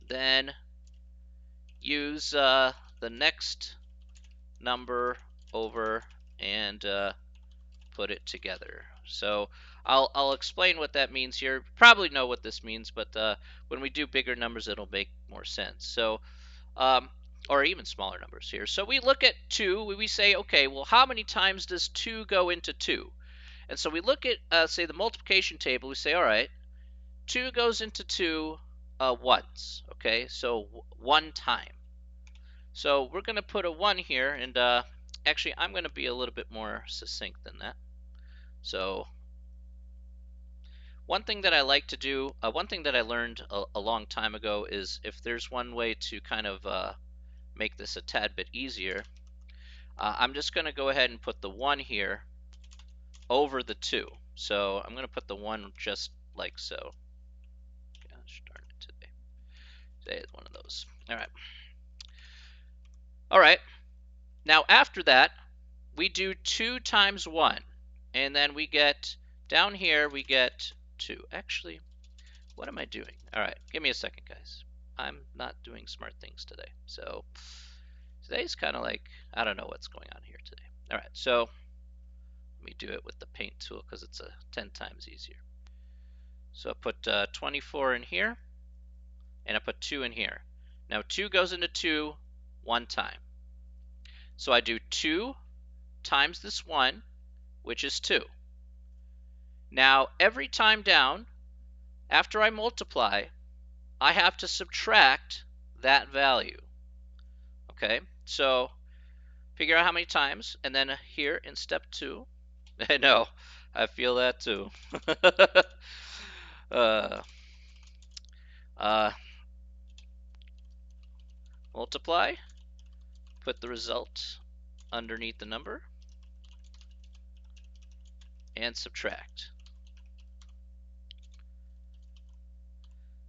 then use the next number over and put it together. So I'll explain what that means here. You probably know what this means, but when we do bigger numbers, it'll make more sense. So or even smaller numbers here. So we look at 2, we say, okay, well, how many times does 2 go into 2? And so we look at, say, the multiplication table. We say, all right, 2 goes into 2 once, okay? So one time. So we're going to put a 1 here, and actually, I'm going to be a little bit more succinct than that. So one thing that I like to do, one thing that I learned a long time ago is if there's one way to kind of make this a tad bit easier, I'm just going to go ahead and put the 1 here over the 2. So I'm going to put the 1 just like so. Gosh darn it, today is one of those. All right. Now after that, we do 2 times 1, and then we get down here we get 2. Actually, what am I doing? All right, give me a second, guys. I'm not doing smart things today. So today's kind of like, I don't know what's going on here today. All right, so let me do it with the paint tool because it's 10 times easier. So I put 24 in here, and I put 2 in here. Now 2 goes into 2 one time. So I do 2 times this 1, which is 2. Now every time down, after I multiply, I have to subtract that value. Okay, so figure out how many times, and then here in step 2, I know, I feel that too. uh, uh, multiply, put the result underneath the number, and subtract.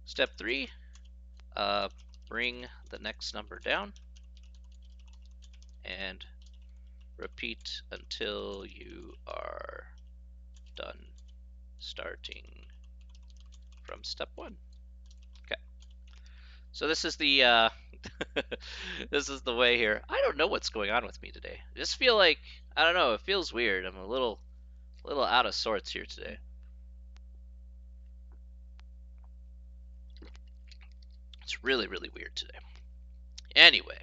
Step 3, bring the next number down and repeat until you are done, starting from step 1. Okay. So this is the this is the way here. I don't know what's going on with me today. I just feel like, I don't know, it feels weird. I'm a little out of sorts here today. It's really, really weird today. Anyway,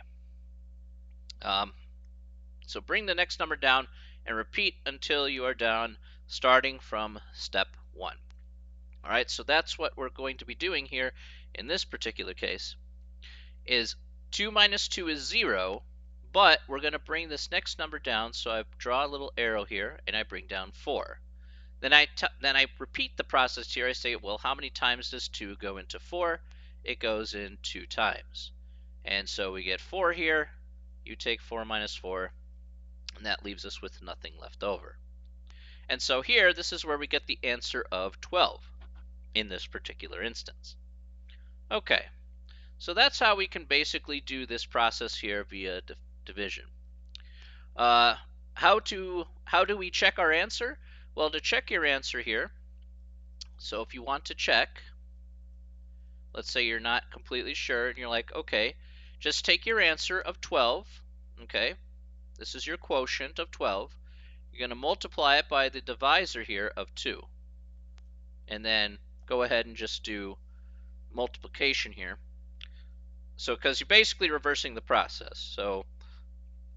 so bring the next number down and repeat until you are done, starting from step 1. All right, so that's what we're going to be doing here in this particular case, is 2 minus 2 is 0, but we're going to bring this next number down, so I draw a little arrow here, and I bring down 4. Then I repeat the process here. I say, well, how many times does 2 go into 4? It goes in 2 times. And so we get 4 here. You take 4 minus 4, and that leaves us with nothing left over. And so here, this is where we get the answer of 12 in this particular instance. Okay, so that's how we can basically do this process here via division. How do we check our answer? Well, to check your answer here, so if you want to check, let's say you're not completely sure and you're like, okay, just take your answer of 12, okay? This is your quotient of 12. You're going to multiply it by the divisor here of 2. And then go ahead and just do multiplication here. So, because you're basically reversing the process. So,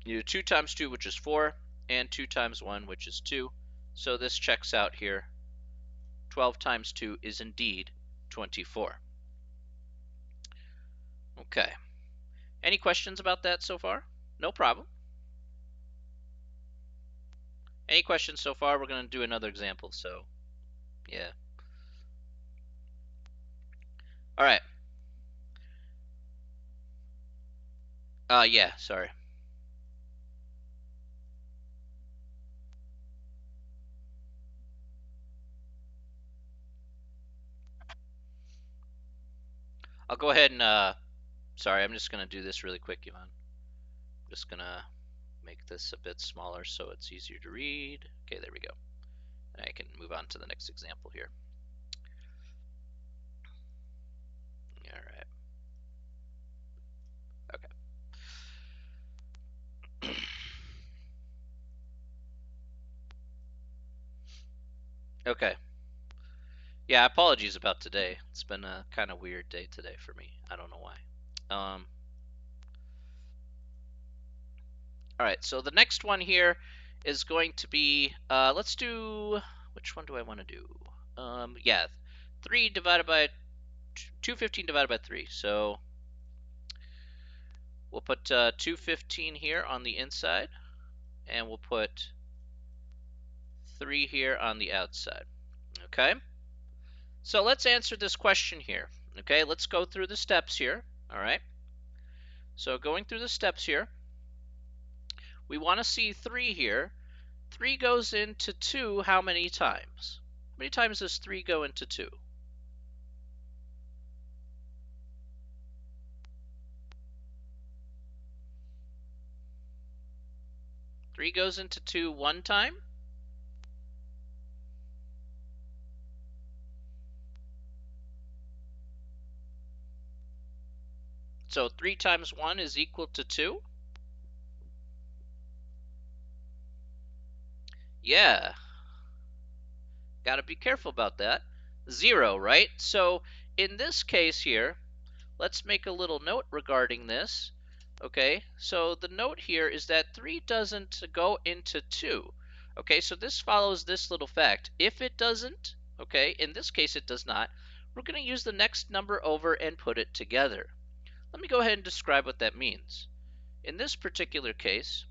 you do 2 times 2, which is 4, and 2 times 1, which is 2. So this checks out here. 12 times 2 is indeed 24. Okay. Any questions about that so far? No problem. Any questions so far? We're going to do another example, so yeah. All right. Yeah, sorry. I'll go ahead and, sorry, I'm just going to do this really quick, Ivan. I'm just going to make this a bit smaller so it's easier to read. Okay, there we go. And I can move on to the next example here. All right. Okay. Okay. Yeah, apologies about today. It's been a kind of weird day today for me. I don't know why. All right, so the next one here is going to be, let's do, which one do I want to do? Yeah, 3 divided by 215 divided by 3. So we'll put 215 here on the inside, and we'll put 3 here on the outside. Okay? So let's answer this question here. Okay, let's go through the steps here. All right. So going through the steps here, we want to see 3 here. 3 goes into 2 how many times? How many times does 3 go into 2? 3 goes into 2 one time. So 3 times 1 is equal to 2. Yeah. Got to be careful about that. 0, right? So in this case here, let's make a little note regarding this. Okay, so the note here is that 3 doesn't go into 2. Okay, so this follows this little fact. If it doesn't, okay, in this case it does not, we're going to use the next number over and put it together. Let me go ahead and describe what that means. In this particular case,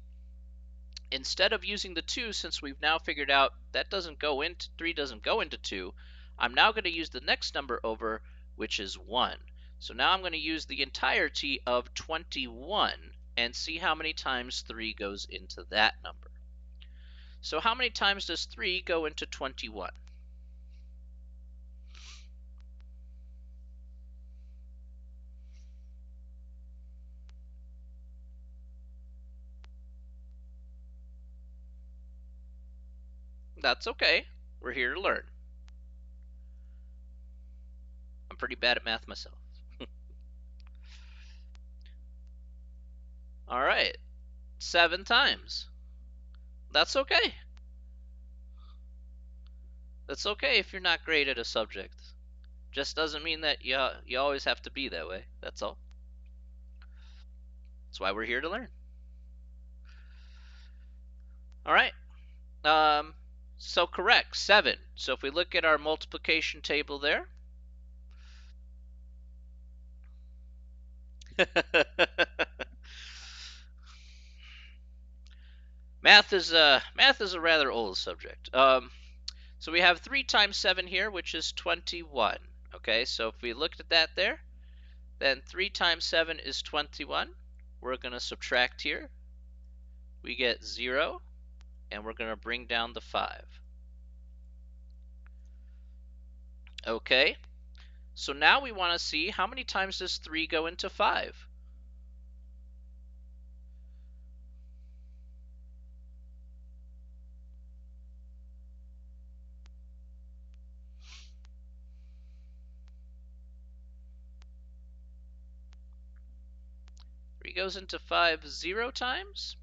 instead of using the 2, since we've now figured out that 3 doesn't go into 2, I'm now going to use the next number over, which is 1. So now I'm going to use the entirety of 21 and see how many times 3 goes into that number. So how many times does 3 go into 21? That's okay. We're here to learn. I'm pretty bad at math myself. All right. 7 times. That's okay. That's okay if you're not great at a subject. Just doesn't mean that you always have to be that way. That's all. That's why we're here to learn. All right. So correct, 7. So if we look at our multiplication table there, math is a rather old subject. So we have 3 times 7 here, which is 21. Okay, so if we looked at that there, then 3 times 7 is 21. We're going to subtract here. We get 0, and we're going to bring down the 5. Okay, so now we want to see how many times does 3 go into 5? Three goes into 5 0 times?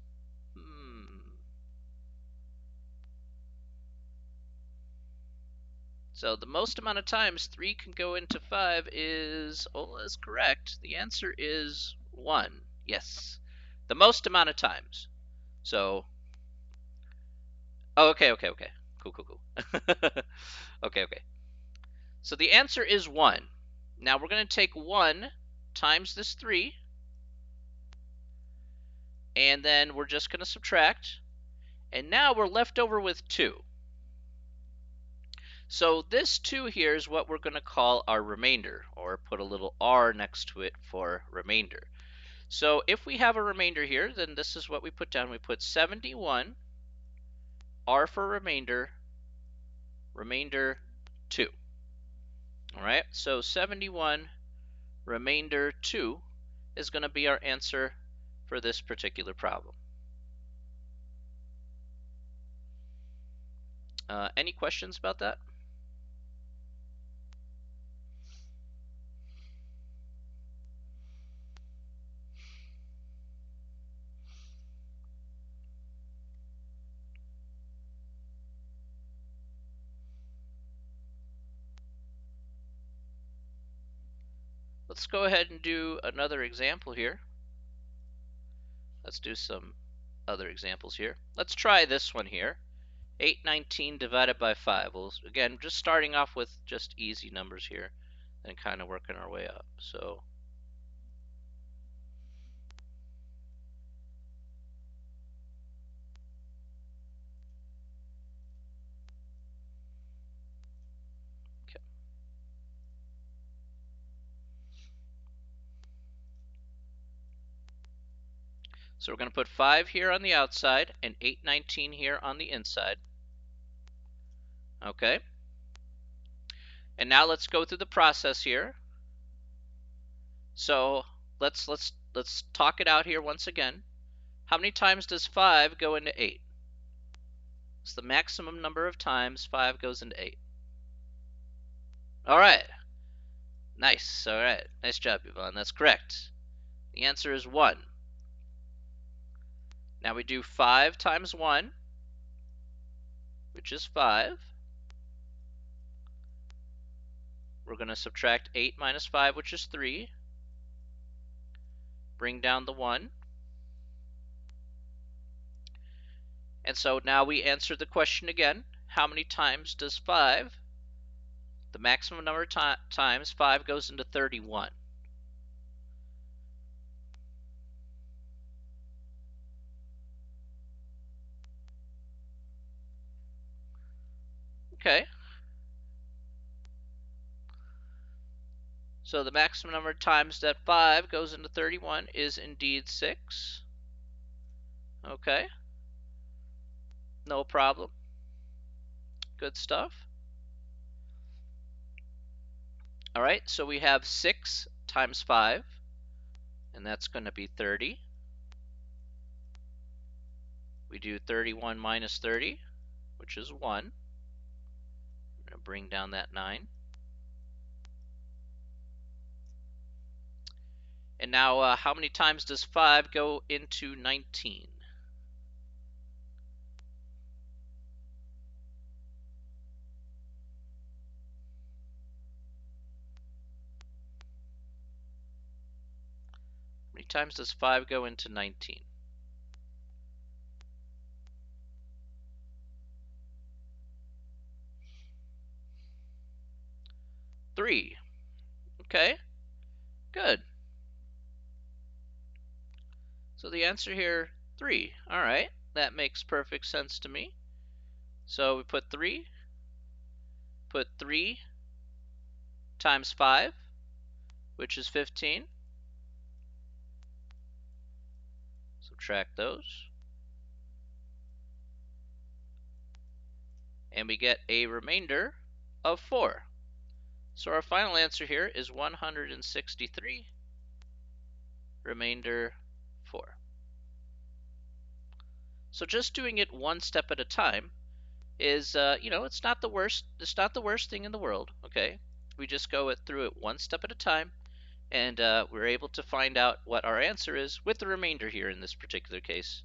So the most amount of times 3 can go into 5 is, Ola is correct. The answer is 1. Yes. The most amount of times. So, oh, okay. Cool. Okay. So the answer is 1. Now we're going to take 1 times this 3, and then we're just going to subtract. And now we're left over with 2. So this 2 here is what we're going to call our remainder, or put a little r next to it for remainder. So if we have a remainder here, then this is what we put down. We put 71, r for remainder, remainder 2. All right, so 71 remainder 2 is going to be our answer for this particular problem. Any questions about that? Let's go ahead and do another example here. Let's do some other examples here. Let's try this one here. 819 divided by 5. Well, again, just starting off with just easy numbers here and kind of working our way up. So we're going to put 5 here on the outside and 819 here on the inside. Okay. And now let's go through the process here. So let's talk it out here once again. How many times does 5 go into 8? It's the maximum number of times 5 goes into 8. All right. Nice. All right. Nice job, Yvonne. That's correct. The answer is 1. Now we do 5 times 1, which is 5. We're going to subtract 8 minus 5, which is 3. Bring down the 1. And so now we answer the question again. How many times does 5, the maximum number of times 5 goes into 31? Okay. So the maximum number of times that 5 goes into 31 is indeed 6. Okay. No problem. Good stuff. All right, so we have 6 times 5, and that's going to be 30. We do 31 minus 30, which is 1. I'm going to bring down that 9. And now how many times does 5 go into 19? times does 5 go into 19? 3. Okay, good. So the answer here, 3. All right, that makes perfect sense to me. So we put 3 times 5, which is 15. Subtract those. And we get a remainder of 4. So our final answer here is 163, remainder 4. So just doing it one step at a time is, it's not the worst. It's not the worst thing in the world. Okay, we just go through it one step at a time, and we're able to find out what our answer is with the remainder here in this particular case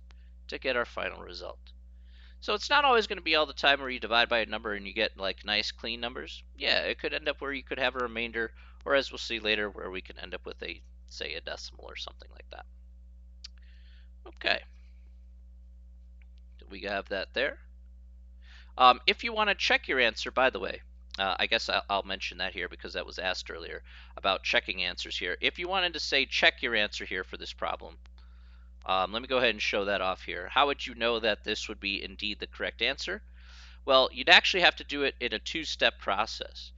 to get our final result. So it's not always going to be all the time where you divide by a number and you get like nice clean numbers. Yeah, it could end up where you could have a remainder, or as we'll see later, where we can end up with a, say, a decimal or something like that. Okay, we have that there. If you want to check your answer, by the way, I guess I'll mention that here because that was asked earlier about checking answers here. If you wanted to say check your answer here for this problem, let me go ahead and show that off here. How would you know that this would be indeed the correct answer? Well, you'd actually have to do it in a two-step process.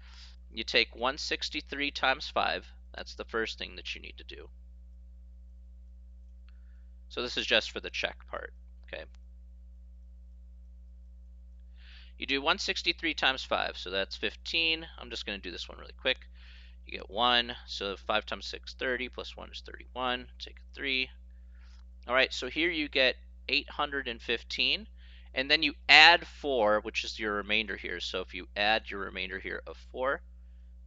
You take 163 times 5. That's the first thing that you need to do. So this is just for the check part, okay? You do 163 times 5, so that's 15. I'm just going to do this one really quick. You get 1, so 5 times 6, 30, plus 1 is 31. Take a 3. All right, so here you get 815. And then you add 4, which is your remainder here. So if you add your remainder here of 4,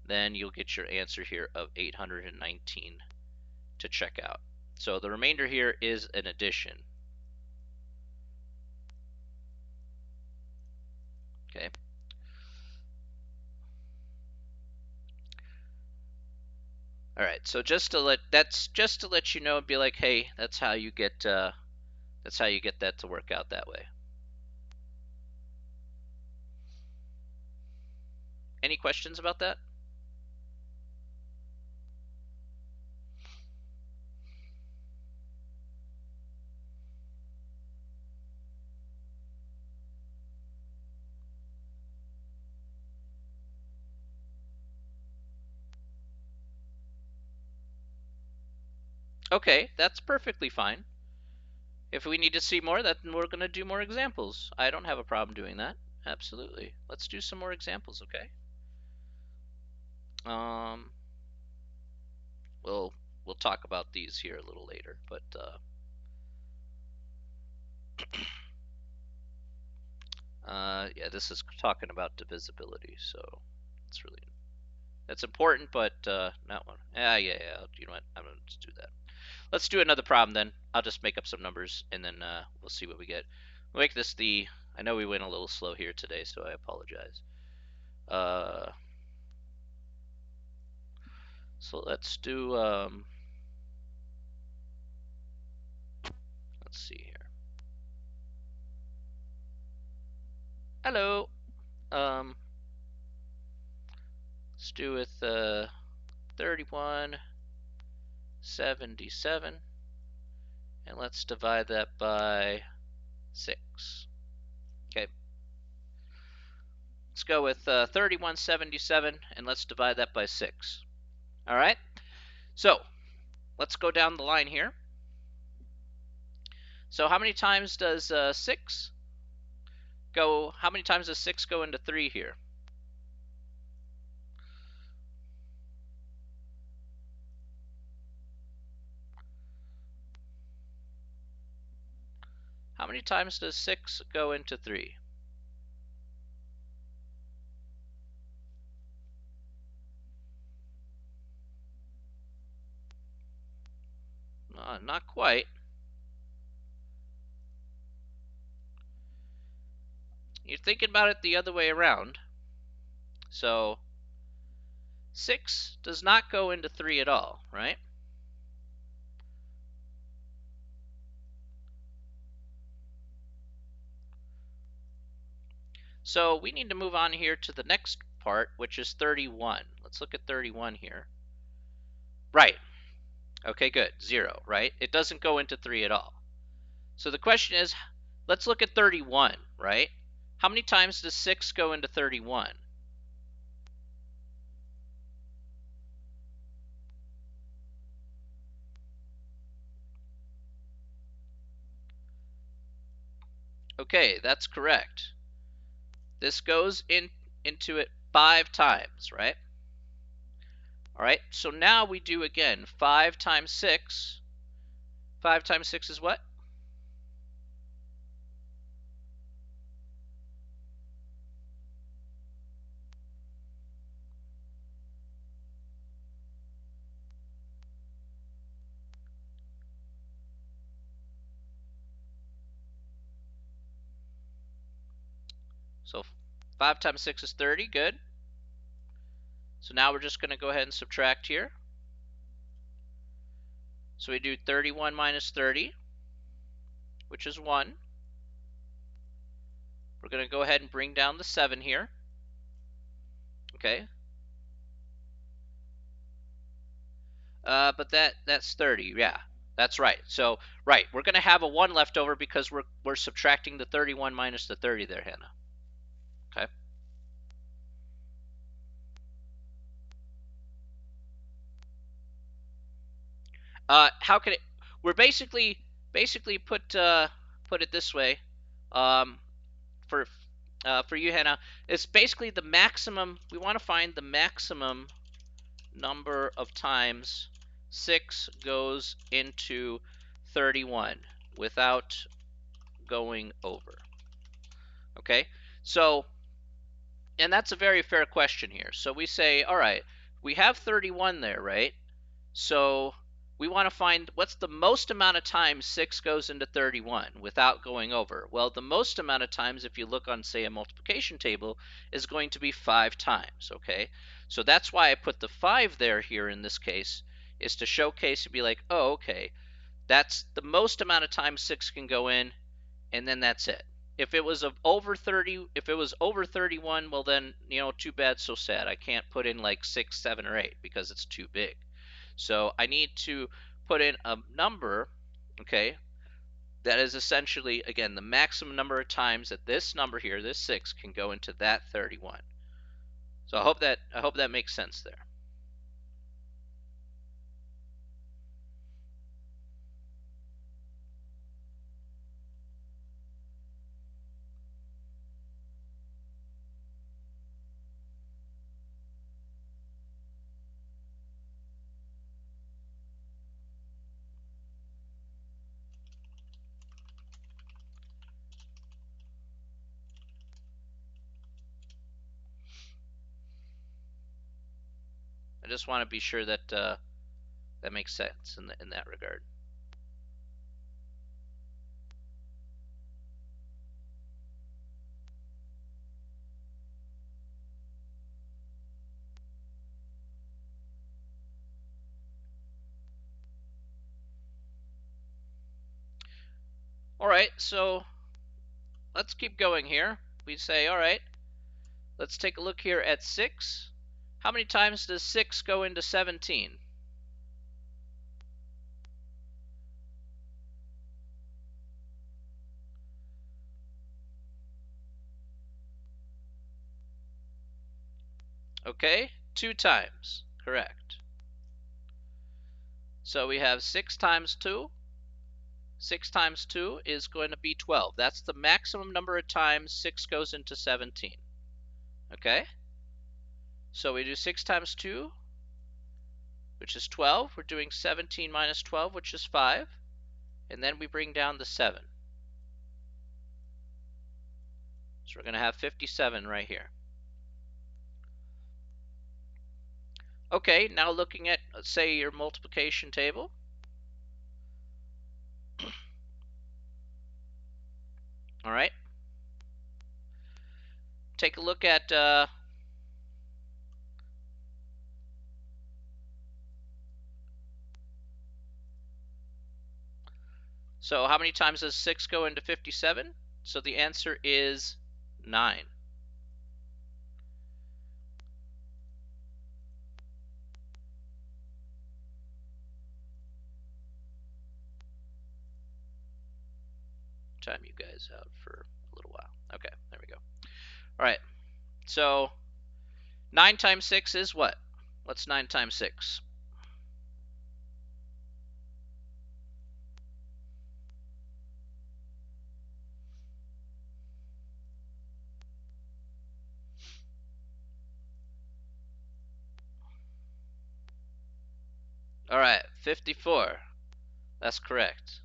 then you'll get your answer here of 819 to check out. So the remainder here is an addition. Okay. All right. So just to let you know and be like, hey, that's how you get that to work out that way. Any questions about that? Okay, that's perfectly fine. If we need to see more, then we're going to do more examples. I don't have a problem doing that. Absolutely. Let's do some more examples, okay? We'll talk about these here a little later, but yeah, this is talking about divisibility, so that's important, but not one. Yeah. You know what? I'm gonna just do that. Let's do another problem then. I'll just make up some numbers and then we'll see what we get. We'll make this the. I know we went a little slow here today, so I apologize. So let's do. Let's see here. Hello. Let's do with 3177, and let's divide that by 6. Okay. Let's go with 3177, and let's divide that by 6. All right. So let's go down the line here. So how many times does 6 go? How many times does 6 go into 3 here? How many times does 6 go into 3? Not quite. You're thinking about it the other way around. So 6 does not go into 3 at all, right? So we need to move on here to the next part, which is 31. Let's look at 31 here. Right. Okay, good. 0, right? It doesn't go into 3 at all. So the question is, let's look at 31, right? How many times does 6 go into 31? Okay, that's correct. This goes into it 5 times, right? All right, so now we do again 5 times 6. 5 times 6 is what? So 5 times 6 is 30, good. So now we're just going to go ahead and subtract here. So we do 31 minus 30, which is 1. We're going to go ahead and bring down the 7 here. Okay. But that's 30, yeah. That's right. So, right, we're going to have a 1 left over because we're subtracting the 31 minus the 30 there, Hannah. Okay. How can it? We're basically put it this way. Um, for you, Hannah, it's basically the maximum. We want to find the maximum number of times 6 goes into 31 without going over. Okay, so, and that's a very fair question here. So we say, all right, we have 31 there, right? So we want to find what's the most amount of times 6 goes into 31 without going over. Well, the most amount of times, if you look on, say, a multiplication table, is going to be 5 times, okay? So that's why I put the 5 there here in this case, is to showcase and be like, oh, okay, that's the most amount of times 6 can go in, and then that's it. If it was over 30, if it was over 31, well then, too bad, so sad. I can't put in like 6, 7, or 8 because it's too big. So I need to put in a number, okay, that is essentially, again, the maximum number of times that this number here, this 6, can go into that 31. So I hope that makes sense there. I just want to be sure that that makes sense in that regard. All right, so let's keep going here. We say, all right, let's take a look here at 6. How many times does 6 go into 17? Okay, 2 times, correct. So we have 6 times 2. 6 times 2 is going to be 12. That's the maximum number of times 6 goes into 17. Okay? So we do 6 times 2, which is 12. We're doing 17 minus 12, which is 5. And then we bring down the 7. So we're going to have 57 right here. Okay, now looking at, let's say, your multiplication table. All right. Take a look at so how many times does 6 go into 57? So the answer is 9. time you guys out for a little while. Okay, there we go. All right, so 9 times 6 is what? What's 9 times 6? All right, 54. That's correct.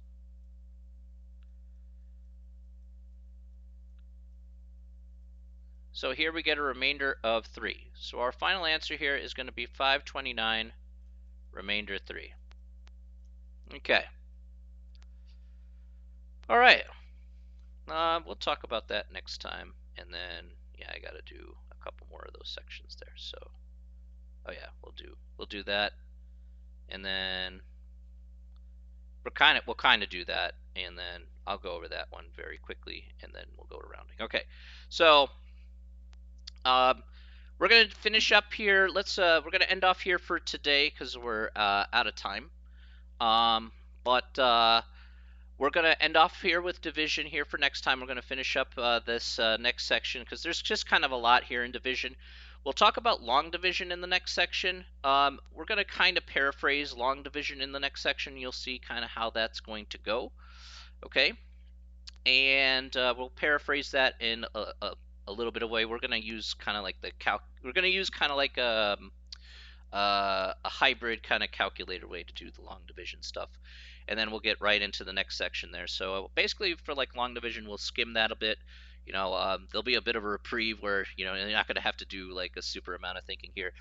So here we get a remainder of 3. So our final answer here is going to be 529, remainder 3. Okay. All right. We'll talk about that next time. And then, yeah, I got to do a couple more of those sections there. So, oh yeah, we'll do that. And then we'll kind of do that, and then I'll go over that one very quickly, and then we'll go to rounding. Okay. So, we're gonna finish up here. We're gonna end off here for today because we're out of time. But we're gonna end off here with division here for next time. We're gonna finish up this next section because there's just kind of a lot here in division. We'll talk about long division in the next section. We're gonna kind of paraphrase long division in the next section. You'll see kind of how that's going to go. Okay, and we'll paraphrase that in a little bit of way. We're gonna use kind of like the We're gonna use kind of like a hybrid kind of calculator way to do the long division stuff, and then we'll get right into the next section there. So basically, for like long division, we'll skim that a bit. There'll be a bit of a reprieve where you're not going to have to do like a super amount of thinking here.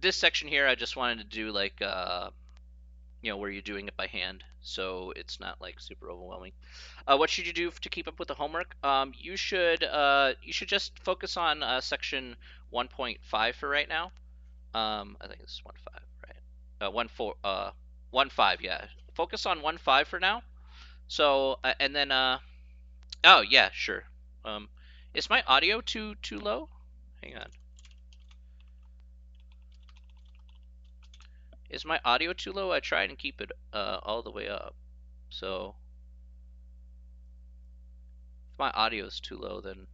This section here, I just wanted to do like where you're doing it by hand, so it's not like super overwhelming. What should you do to keep up with the homework? You should just focus on section 1.5 for right now. I think it's 1.5, right? 1.4, 1.5, yeah. Focus on 1.5 for now. So, and then, oh yeah, sure. Is my audio too low? Hang on. Is my audio too low? I tried and keep it all the way up. So, if my audio is too low, then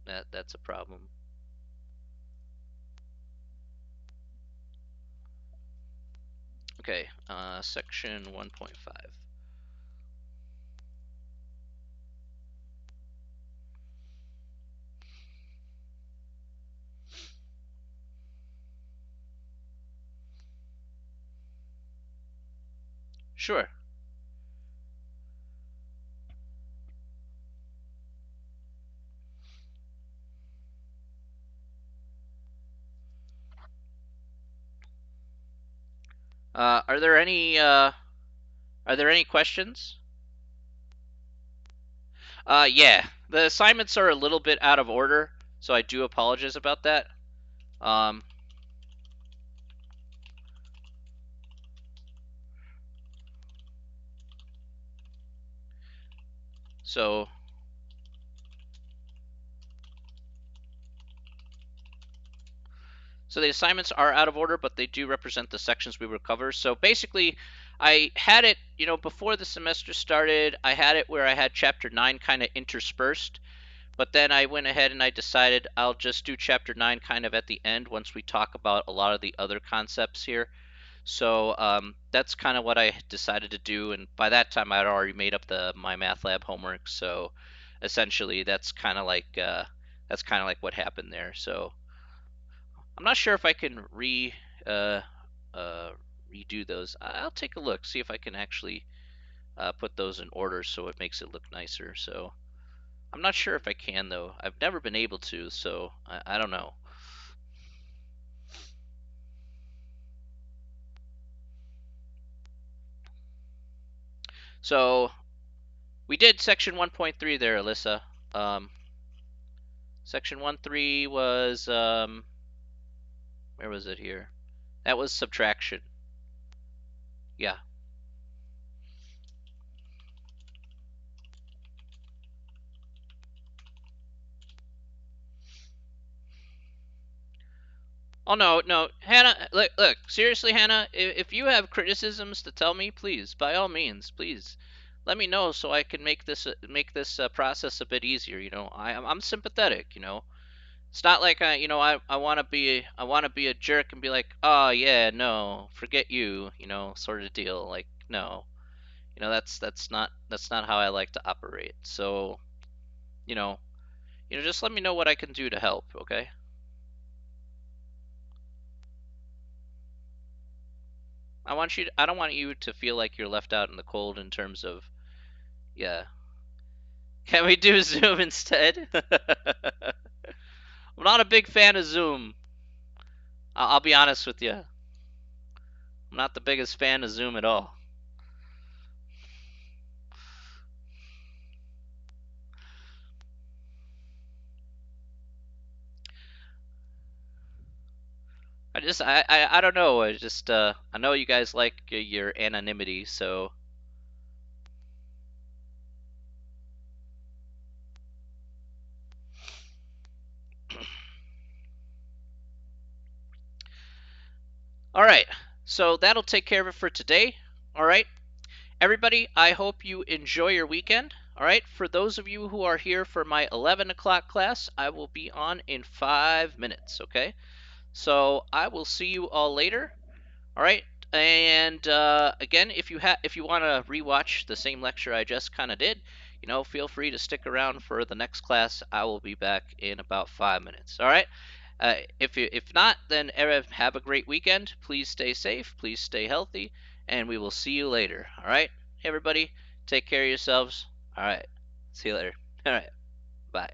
that's a problem. Okay, section 1.5. Sure. Are there any questions? Yeah, the assignments are a little bit out of order, so I do apologize about that. Um, so the assignments are out of order, but they do represent the sections we will cover. So basically, I had it, before the semester started, I had it where I had chapter 9 kind of interspersed, but then I went ahead and I decided I'll just do chapter 9 kind of at the end once we talk about a lot of the other concepts here. So that's kind of what I decided to do, and by that time I'd already made up my math lab homework. So essentially, that's kind of like what happened there. So I'm not sure if I can uh, redo those. I'll take a look, see if I can actually put those in order so it makes it look nicer. So I'm not sure if I can though. I've never been able to, so I don't know. So we did section 1.3 there, Alyssa. Section 1.3 was where was it here? That was subtraction. Yeah. Oh no, Hannah. Look. Seriously, Hannah. If you have criticisms to tell me, please, by all means, please, let me know so I can make this process a bit easier. I'm sympathetic. It's not like I want to be a jerk and be like, oh yeah, no, forget you, sort of deal. Like, no, that's not how I like to operate. So you know just let me know what I can do to help. Okay. I don't want you to feel like you're left out in the cold in terms of, yeah. Can we do Zoom instead? I'm not a big fan of Zoom. I'll be honest with you. I'm not the biggest fan of Zoom at all. I don't know. I know you guys like your anonymity, so all right. So that'll take care of it for today. All right. Everybody, I hope you enjoy your weekend. All right. For those of you who are here for my 11 o'clock class, I will be on in 5 minutes. Okay. So I will see you all later. All right. And again, if you want to rewatch the same lecture I just kind of did, feel free to stick around for the next class. I will be back in about 5 minutes. All right. If not, then have a great weekend. Please stay safe. Please stay healthy, and we will see you later. All right. Hey everybody, take care of yourselves. All right. See you later. All right. Bye.